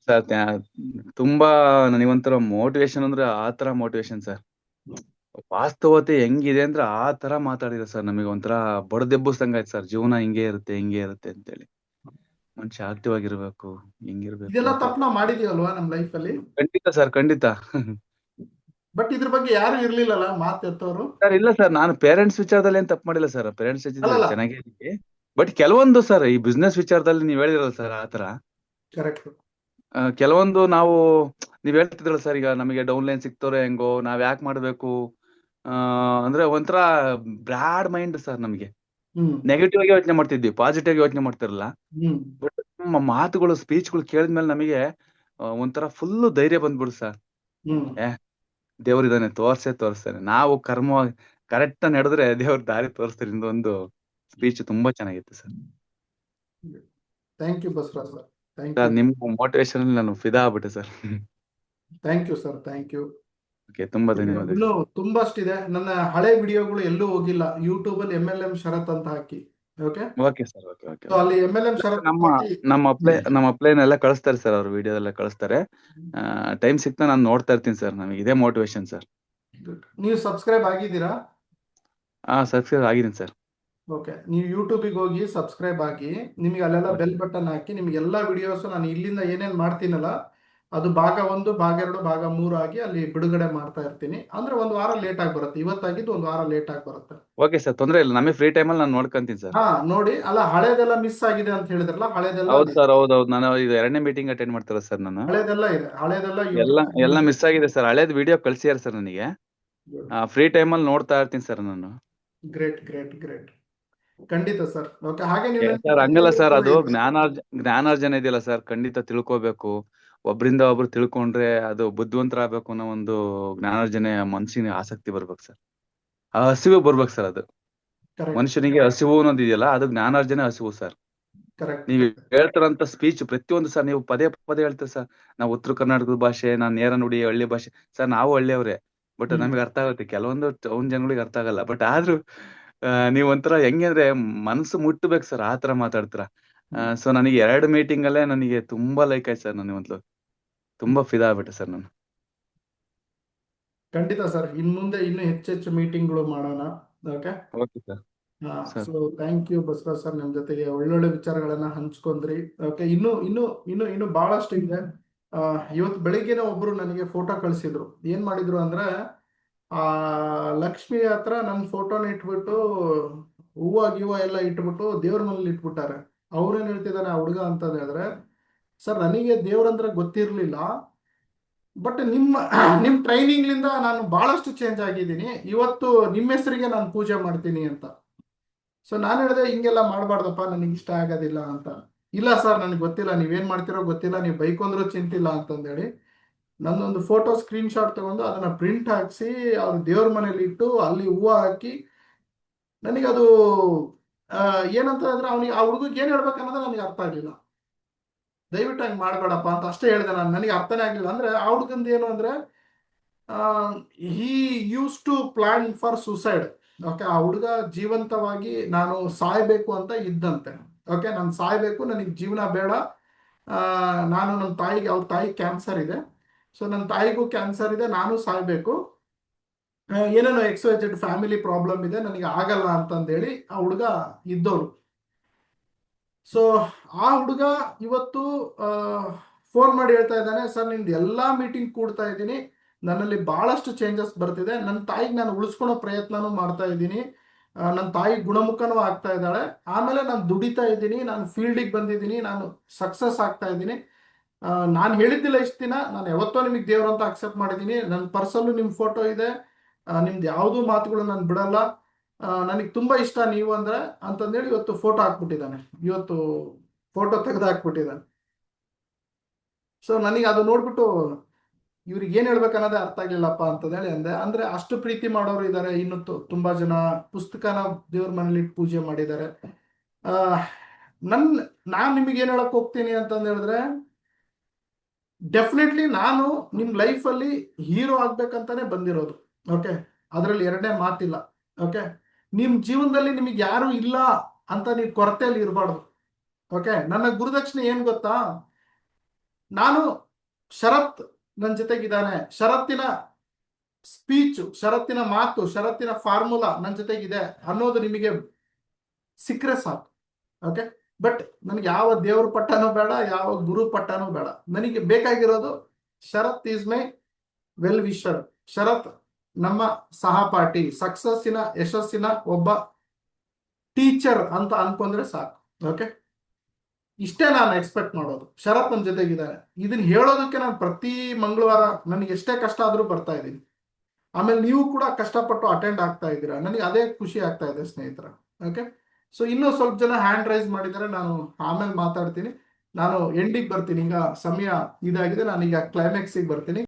ಸರ್ ತುಂಬಾ ನನಗೊಂಥರ ಮೋಟಿವೇಶನ್ ಅಂದ್ರೆ ಆ ತರ ಮೋಟಿವೇಶನ್ ಸರ್. ವಾಸ್ತವತೆ ಹೆಂಗಿದೆ ಅಂದ್ರೆ ಆ ತರ ಮಾತಾಡಿದ್ರೆ ಸರ್ ನಮಗೆ ಒಂಥರ ಬಡದೆಬ್ಬಿಸ್ದಂಗ ಆಯ್ತು ಸರ್. ಜೀವನ ಹಿಂಗೆ ಇರುತ್ತೆ ಅಂತೇಳಿ. ಮನುಷ್ಯ ಆಕ್ಟಿವ್ ಆಗಿರ್ಬೇಕು, ಹಿಂಗಿರ್ಬೇಕು ಇದೆಲ್ಲ ಅಂತ. ತಪ್ಪು ನಾವು ಮಾಡಿದೀವಲ್ವಾ ನಮ್ಮ ಲೈಫ್ ಅಲ್ಲಿ. ಖಂಡಿತ ಸರ್, ಖಂಡಿತ. ಬಟ್ ಇದ್ರ ಬಗ್ಗೆ ಯಾರು ಇರ್ಲಿಲ್ಲಲ್ಲ ಮಾತೆತ್ತವರು. ಸರ್ ಇಲ್ಲ ಸರ್, ನಾನು ಪೇರೆಂಟ್ಸ್ ವಿಚಾರದಲ್ಲಿ ಏನ್ ತಪ್ಪು ಮಾಡಿಲ್ಲ ಸರ್. ಪೇರೆಂಟ್ಸ್ ಅಲ್ಲಲ್ಲ. ಚೆನ್ನಾಗಿದೆ. ಬಟ್ ಕೆಲವೊಂದು ಸರ್ ಈ ಬಿಸ್ನೆಸ್ ವಿಚಾರದಲ್ಲಿ ನೀವ್ ಹೇಳಿರಲ್ಲ ಸರ್ ಆತರ. ಕರೆಕ್ಟ್. ಕೆಲವೊಂದು ನೀವ್ ಹೇಳ್ತಿದ್ರಲ್ಲ ಸರ್, ಈಗ ನಮಗೆ ಡೌನ್ಲೈನ್ ಸಿಕ್ತವ್ರೆ ಹೆಂಗೋ ನಾವ್ ಯಾಕೆ ಮಾಡ್ಬೇಕು ಅಂದ್ರೆ ಒಂಥರ ಬ್ರಾಡ್ ಮೈಂಡ್ ಸರ್. ನಮಗೆ ಹ್ಮ್ ನೆಗೆಟಿವ್ ಆಗಿ ಯೋಚನೆ ಮಾಡ್ತಿದ್ವಿ, ಪಾಸಿಟಿವ್ ಆಗಿ ಯೋಚನೆ ಮಾಡ್ತಿರಲ್ಲ. ಹ್ಮ್ ಬಟ್ ನಮ್ಮ ಮಾತುಗಳು, ಸ್ಪೀಚ್ಗಳು ಕೇಳಿದ್ಮೇಲೆ ನಮಗೆ ಒಂಥರ ಫುಲ್ ಧೈರ್ಯ ಬಂದ್ಬಿಡು ಸರ್. ಹ್ಮ್ ದೇವ್ರಿದಾನೆ, ತೋರಿಸ್ತಾನೆ. ನಾವು ಕರ್ಮ ಕರೆಕ್ಟ್ ನಡೆದ್ರೆ ದೇವ್ರ ದಾರಿ ತೋರಿಸ್ತಾರೆ. ಇಂದೊಂದು ಸ್ಪೀಚ್ ತುಂಬಾ ಚೆನ್ನಾಗಿತ್ತು sir. Thank you Basavaraj sir. Thank sir you. ನಿಮ್ ಮೋಟಿವೇಶನ್ ಅಲ್ಲಿ ನಾನು ಫಿದಾ ಆಗ್ಬಿಟ್ಟೆ sir. Thank you sir. Thank you. Okay, ತುಂಬಾ ಧನ್ಯವಾದ. ಇನ್ನು ತುಂಬಾಷ್ಟಿದೆ. ನನ್ನ ಹಳೆ ವಿಡಿಯೋಗಳು ಎಲ್ಲೂ ಹೋಗಿಲ್ಲ. ಯೂಟ್ಯೂಬ್ ಅಲ್ಲಿ MLM ಶರತ್ ಅಂತ ಹಾಕಿ. Okay. Okay sir. Okay okay. So ಅಲ್ಲಿ MLM ಶರತ್ ನಮ್ಮ ಹಾಕಿ. ನಮ್ಮ ಅಪ್ಲೈನ್ ಎಲ್ಲ ಕಳಿಸ್ತಾರೆ ಸರ್. ಅವ್ರ ವಿಡಿಯೋ ಎಲ್ಲ ಕಳಿಸ್ತಾರೆ. ಟೈಮ್ ಸಿಕ್ತಾ ನಾನು ನೋಡ್ತಾ ಇರ್ತೀನಿ ಸರ್. ನಮಗೆ ಇದೇ ಮೋಟಿವೇಶನ್ ಸರ್. ನೀವು ಸಬ್ಸ್ಕ್ರೈಬ್ ಆಗಿದ್ದೀರಾ? ಸಬ್ಸ್ಕ್ರೈಬ್ ಆಗಿದ್ದೀನಿ ಸರ್. ಓಕೆ. ನೀವು ಯೂಟ್ಯೂಬಿಗೆ ಹೋಗಿ ಸಬ್ಸ್ಕ್ರೈಬ್ ಆಗಿ, ನಿಮಗೆ ಅಲ್ಲೆಲ್ಲ ಬೆಲ್ ಬಟನ್ ಹಾಕಿ, ನಿಮ್ಗೆ ಎಲ್ಲ ವಿಡಿಯೋಸ್ ನಾನು ಇಲ್ಲಿಂದ ಏನೇನು ಮಾಡ್ತೀನಲ್ಲ ಅದು ಭಾಗ 1, ಭಾಗ 2, ಭಾಗ 3 ಆಗಿ ಅಲ್ಲಿ ಬಿಡುಗಡೆ ಮಾಡ್ತಾ ಇರ್ತೀನಿ. ಅಂದ್ರೆ 1 ವಾರ ಲೇಟ್ ಆಗಿ ಬರುತ್ತೆ. ಇವತ್ತಾಗಿದ್ದು 1 ವಾರ ಲೇಟ್ ಆಗಿ ಬರುತ್ತೆ. ಓಕೆ ಸರ್, ತೊಂದ್ರೆ ಇಲ್ಲ. ನಮಗೆ ಫ್ರೀ ಟೈಮಲ್ಲಿ ನಾನು ನೋಡ್ಕೊಂತೀನಿ ಸರ್. ನೋಡಿ. ಅಲ್ಲ, ಹಳೇದೆಲ್ಲ ಮಿಸ್ ಆಗಿದೆ ಅಂತ ಹೇಳಿದ್ರಲ್ಲ, ಹಳೇದೆಲ್ಲ ಹೌದು ಸರ್, ಹೌದೌದು. ನಾನು ಇದು 2ನೇ ಮೀಟಿಂಗ್ ಅಟೆಂಡ್ ಮಾಡ್ತಾರ ಸರ್. ನಾನು ಹಳೇದೆಲ್ಲ ಇದೆ. ಹಳೇದೆಲ್ಲ ಎಲ್ಲ ಮಿಸ್ ಆಗಿದೆ ಸರ್. ಹಳೇದ್ ವಿಡಿಯೋ ಕಳ್ಸಿಯಾರ ಸರ್ ನನಗೆ. ಫ್ರೀ ಟೈಮಲ್ಲಿ ನೋಡ್ತಾ ಇರ್ತೀನಿ ಸರ್ ನಾನು. Great great great. ಖಂಡಿತ ಸರ್. ಓಕೆ. ಹಾಗೆ ನೀವು ಸರ್ ಹಂಗಲ್ಲ ಸರ್, ಅದು ಜ್ಞಾನಾರ್ಜನೆ ಇದೆಯಲ್ಲ ಸರ್, ಖಂಡಿತ ತಿಳ್ಕೋಬೇಕು. ಒಬ್ರಿಂದ ಒಬ್ರು ತಿಳ್ಕೊಂಡ್ರೆ ಅದು ಬುದ್ಧಿವಂತರಾಗಬೇಕು ಅನ್ನೋ ಒಂದು ಜ್ಞಾನಾರ್ಜನೆ ಮನ್ಸಿಗೆ ಆಸಕ್ತಿ ಬರ್ಬೇಕು ಸರ್. ಆ ಹಸಿವು ಬರ್ಬೇಕು ಸರ್. ಅದು ಮನುಷ್ಯನಿಗೆ ಹಸಿವು ಅನ್ನೋದು ಇದೆಯಲ್ಲ, ಅದು ಜ್ಞಾನಾರ್ಜನೆ ಹಸಿವು ಸರ್. ನೀವು ಹೇಳ್ತಾರಂತ ಸ್ಪೀಚ್ ಪ್ರತಿಯೊಂದು ಸರ್, ನೀವು ಪದೇ ಪದೇ ಹೇಳ್ತೀರಿ ಸರ್. ನಾವು ಉತ್ತರ ಕರ್ನಾಟಕದ ಭಾಷೆ, ನಾನು ನೇರ ನುಡಿ ಹಳ್ಳಿ ಭಾಷೆ ಸರ್. ನಾವು ಹಳ್ಳಿಯವ್ರೆ. ಬಟ್ ನಮಗೆ ಅರ್ಥ ಆಗುತ್ತೆ. ಕೆಲವೊಂದು ಟೌನ್ ಜನಗಳಿಗೆ ಅರ್ಥ ಆಗಲ್ಲ. ಬಟ್ ಆದ್ರೂ ನೀವ್ ಒಂಥರ ಹೆಂಗೆ ಅಂದ್ರೆ ಮನಸ್ಸು ಮುಟ್ಟಬೇಕು ಸರ್, ಆ ತರ ಮಾತಾಡ್ತೀರಾ. ಸೊ ನನಗೆ 2 ಮೀಟಿಂಗ್ ಅಲ್ಲೇ ನನಗೆ ತುಂಬಾ ಲೈಕ್ ಆಯ್ತು ಸರ್. ನನಗೆ ಒಂದು ತುಂಬಾ ಫಿದಾ ಆಗ್ಬಿಟ್ಟೆ ಸರ್ ನಾನು. ಖಂಡಿತ ಸರ್, ಇನ್ ಮುಂದೆ ಇನ್ನೂ ಹೆಚ್ಚೆಚ್ಚು ಮೀಟಿಂಗ್ಗಳು ಮಾಡೋಣ. Okay. Okay sir. So thank you Basavaraj sir, ನಿಮ್ ಜೊತೆಗೆ ಒಳ್ಳೊಳ್ಳೆ ವಿಚಾರಗಳನ್ನ ಹಂಚ್ಕೊಂಡ್ರಿ. ಓಕೆ, ಇನ್ನು ಬಹಳಷ್ಟು ಇದೆ. ಇವತ್ತು ಬೆಳಿಗ್ಗೆನೆ ಒಬ್ರು ನನಗೆ ಫೋಟೋ ಕಳಿಸಿದ್ರು. ಏನ್ ಮಾಡಿದ್ರು ಅಂದ್ರೆ, ಆ ಲಕ್ಷ್ಮಿ ಹತ್ರ ನನ್ನ ಫೋಟೋನ ಇಟ್ಬಿಟ್ಟು ಹೂವ ಗೀವ ಎಲ್ಲ ಇಟ್ಬಿಟ್ಟು ದೇವ್ರ ಮನೇಲಿ ಇಟ್ಬಿಟ್ಟಾರೆ. ಅವ್ರೇನ್ ಹೇಳ್ತಿದ್ದಾನೆ ಆ ಹುಡುಗ ಅಂತ ಹೇಳಿದ್ರೆ, ಸರ್ ನನಗೆ ದೇವ್ರಂದ್ರೆ ಗೊತ್ತಿರ್ಲಿಲ್ಲ, ಬಟ್ ನಿಮ್ ಟ್ರೈನಿಂಗ್ಲಿಂದ ನಾನು ಬಹಳಷ್ಟು ಚೇಂಜ್ ಆಗಿದ್ದೀನಿ, ಇವತ್ತು ನಿಮ್ಮ ಹೆಸರಿಗೆ ನಾನು ಪೂಜೆ ಮಾಡ್ತೀನಿ ಅಂತ. ಸೊ ನಾನು ಹೇಳಿದೆ ಹಿಂಗೆಲ್ಲ ಮಾಡಬಾರ್ದಪ್ಪ, ನನಗೆ ಇಷ್ಟ ಆಗೋದಿಲ್ಲ ಅಂತ. ಇಲ್ಲ ಸರ್ ನನಗೆ ಗೊತ್ತಿಲ್ಲ, ನೀವೇನ್ ಮಾಡ್ತಿರೋ ಗೊತ್ತಿಲ್ಲ, ನೀವು ಬೈಕೊಂಡ್ರೂ ಚಿಂತಿಲ್ಲ ಅಂತಂದೇಳಿ ನನ್ನೊಂದು ಫೋಟೋ ಸ್ಕ್ರೀನ್ ಶಾಟ್ ತಗೊಂಡು ಅದನ್ನ ಪ್ರಿಂಟ್ ಹಾಕ್ಸಿ ಅವ್ರ ದೇವ್ರ ಮನೇಲಿ ಇಟ್ಟು ಅಲ್ಲಿ ಹೂವು ಹಾಕಿ, ನನಗದು ಏನಂತ ಅಂದ್ರೆ ಅವನಿಗೆ ಆ ಹುಡುಗಿಗೆ ಏನ್ ಹೇಳ್ಬೇಕನ್ನೋದು ನನಗೆ ಅರ್ಥ ಆಗ್ಲಿಲ್ಲ. ದಯವಿಟ್ಟು ಹಂಗೆ ಮಾಡಬೇಡಪ್ಪ ಅಂತ ಅಷ್ಟೇ ಹೇಳಿದೆ ನಾನು. ನನಗೆ ಅರ್ಥನೇ ಆಗ್ಲಿಲ್ಲ. ಅಂದ್ರೆ ಆ ಹುಡುಗಂದು ಏನು ಅಂದ್ರೆ, he used to plan for suicide. Okay, ಆ ಹುಡುಗ ಜೀವಂತವಾಗಿ ನಾನು ಸಾಯ್ಬೇಕು ಅಂತ ಇದ್ದಂತೆ. ಓಕೆ, ನಾನು ಸಾಯ್ಬೇಕು, ನನಗೆ ಜೀವನ ಬೇಡ, ನಾನು ನನ್ನ ತಾಯಿಗೆ, ಅವ್ರ ತಾಯಿ ಕ್ಯಾನ್ಸರ್ ಇದೆ, ಸೊ ನನ್ನ ತಾಯಿಗೂ ಕ್ಯಾನ್ಸರ್ ಇದೆ, ನಾನು ಸಾಯ್ಬೇಕು, ಏನೇನೋ ಎಕ್ಸ್ವೈಜೆಡ್ ಫ್ಯಾಮಿಲಿ ಪ್ರಾಬ್ಲಮ್ ಇದೆ, ನನಗೆ ಆಗಲ್ಲ ಅಂತಂದೇಳಿ ಆ ಹುಡುಗ ಇದ್ದವಳು. ಸೊ ಆ ಹುಡುಗ ಇವತ್ತು ಫೋನ್ ಮಾಡಿ ಹೇಳ್ತಾ ಇದ್ದಾನೆ, ಸರ್ ನಿಮ್ದು ಎಲ್ಲಾ ಮೀಟಿಂಗ್ ಕೂಡ್ತಾ ಇದ್ದೀನಿ, ನನ್ನಲ್ಲಿ ಬಹಳಷ್ಟು ಚೇಂಜಸ್ ಬರ್ತಿದೆ, ನನ್ನ ತಾಯಿಗೆ ನಾನು ಉಳಿಸ್ಕೊಳೋ ಪ್ರಯತ್ನನೂ ಮಾಡ್ತಾ ಇದ್ದೀನಿ, ನನ್ನ ತಾಯಿ ಗುಣಮುಖನೂ ಆಗ್ತಾ ಇದ್ದಾಳೆ, ಆಮೇಲೆ ನಾನು ದುಡಿತಾ ಇದ್ದೀನಿ, ನಾನು ಫೀಲ್ಡಿಗೆ ಬಂದಿದ್ದೀನಿ, ನಾನು ಸಕ್ಸಸ್ ಆಗ್ತಾ ಇದ್ದೀನಿ. ನಾನು ಹೇಳಿದ್ದಿಲ್ಲ ಇಷ್ಟು ದಿನ, ನಾನು ಯಾವತ್ತೋ ನಿಮಗೆ ದೇವ್ರು ಅಂತ ಅಕ್ಸೆಪ್ಟ್ ಮಾಡಿದ್ದೀನಿ, ನನ್ನ ಪರ್ಸಲ್ಲೂ ನಿಮ್ಮ ಫೋಟೋ ಇದೆ, ನಿಮ್ದು ಯಾವುದೂ ಮಾತುಗಳು ನಾನು ಬಿಡಲ್ಲ, ನನಗೆ ತುಂಬಾ ಇಷ್ಟ ನೀವು ಅಂದ್ರೆ ಅಂತಂದೇಳಿ ಇವತ್ತು ಫೋಟೋ ಹಾಕ್ಬಿಟ್ಟಿದ್ದಾನೆ, ಇವತ್ತು ಫೋಟೋ ತೆಗೆದು ಹಾಕ್ಬಿಟ್ಟಿದ್ದಾನೆ. ಸೊ ನನಗೆ ಅದು ನೋಡ್ಬಿಟ್ಟು ಇವ್ರಿಗೆ ಏನ್ ಹೇಳ್ಬೇಕನ್ನೋದೇ ಅರ್ಥ ಆಗ್ಲಿಲ್ಲಪ್ಪ ಅಂತಂದೇಳಿ ಅಂದೆ. ಅಂದ್ರೆ ಅಷ್ಟು ಪ್ರೀತಿ ಮಾಡೋರು ಇದ್ದಾರೆ. ಇನ್ನು ತುಂಬಾ ಜನ ಪುಸ್ತಕನ ದೇವ್ರ ಮನೇಲಿ ಇಟ್ಟು ಪೂಜೆ ಮಾಡಿದ್ದಾರೆ. ನಾನ್ ನಿಮಗೆ ಏನ್ ಹೇಳಕ್ ಹೋಗ್ತೀನಿ ಅಂತಂದ ಹೇಳಿದ್ರೆ, ಡೆಫಿನೆಟ್ಲಿ ನಾನು ನಿಮ್ ಲೈಫಲ್ಲಿ ಹೀರೋ ಆಗ್ಬೇಕಂತಾನೆ ಬಂದಿರೋದು. ಓಕೆ, ಅದರಲ್ಲಿ ಎರಡನೇ ಮಾತಿಲ್ಲ. ಓಕೆ, ನಿಮ್ ಜೀವನದಲ್ಲಿ ನಿಮಗೆ ಯಾರು ಇಲ್ಲ ಅಂತ ನೀವು ಕೊರತೆಯಲ್ಲಿ ಇರಬಾರ್ದು. ಓಕೆ, ನನ್ನ ಗುರುದಕ್ಷಿಣೆ ಏನ್ ಗೊತ್ತಾ, ನಾನು ಶರತ್ ನನ್ನ ಜೊತೆಗಿದ್ದಾನೆ, ಷರತ್ತಿನ ಸ್ಪೀಚ್, ಷರತ್ತಿನ ಮಾತು, ಷರತ್ತಿನ ಫಾರ್ಮುಲಾ ನನ್ನ ಜೊತೆಗಿದೆ ಅನ್ನೋದು ನಿಮಗೆ ಸಿಕ್ಕರೆ ಸಾಕು. ಓಕೆ, ಬಟ್ ನನಗೆ ಯಾವ ದೇವ್ರ ಪಟ್ಟನೂ ಬೇಡ, ಯಾವ ಗುರು ಪಟ್ಟನೂ ಬೇಡ. ನನಗೆ ಬೇಕಾಗಿರೋದು ಶರತ್ ಈಸ್ ಮೈ ವೆಲ್ ವಿಶರ್. ಶರತ್ ನಮ್ಮ ಸಹಪಾಠಿ, ಸಕ್ಸಸ್ಸಿನ, ಯಶಸ್ಸಿನ ಒಬ್ಬ ಟೀಚರ್ ಅಂತ ಅನ್ಕೊಂಡ್ರೆ ಸಾಕು. ಓಕೆ, ಇಷ್ಟೇ ನಾನು ಎಕ್ಸ್ಪೆಕ್ಟ್ ಮಾಡೋದು. ಶರತ್ ನನ್ನ ಜೊತೆಗಿದ್ದಾನೆ, ಇದನ್ನ ಹೇಳೋದಕ್ಕೆ ನಾನು ಪ್ರತಿ ಮಂಗಳವಾರ ನನಗೆ ಎಷ್ಟೇ ಕಷ್ಟ ಆದ್ರೂ ಬರ್ತಾ ಇದ್ದೀನಿ. ಆಮೇಲೆ ನೀವು ಕೂಡ ಕಷ್ಟಪಟ್ಟು ಅಟೆಂಡ್ ಆಗ್ತಾ ಇದ್ದೀರಾ, ನನಗೆ ಅದೇ ಖುಷಿ ಆಗ್ತಾ ಇದೆ ಸ್ನೇಹಿತರ. ಓಕೆ, ಸೊ ಇನ್ನೂ ಸ್ವಲ್ಪ ಜನ ಹ್ಯಾಂಡ್ ರೈಸ್ ಮಾಡಿದ್ದಾರೆ, ನಾನು ಆಮೇಲೆ ಮಾತಾಡ್ತೀನಿ. ನಾನು ಎಂಡಿಗೆ ಬರ್ತೀನಿ, ಈಗ ಸಮಯ ಇದಾಗಿದೆ, ನಾನೀಗ ಕ್ಲೈಮ್ಯಾಕ್ಸಿಗೆ ಬರ್ತೀನಿ.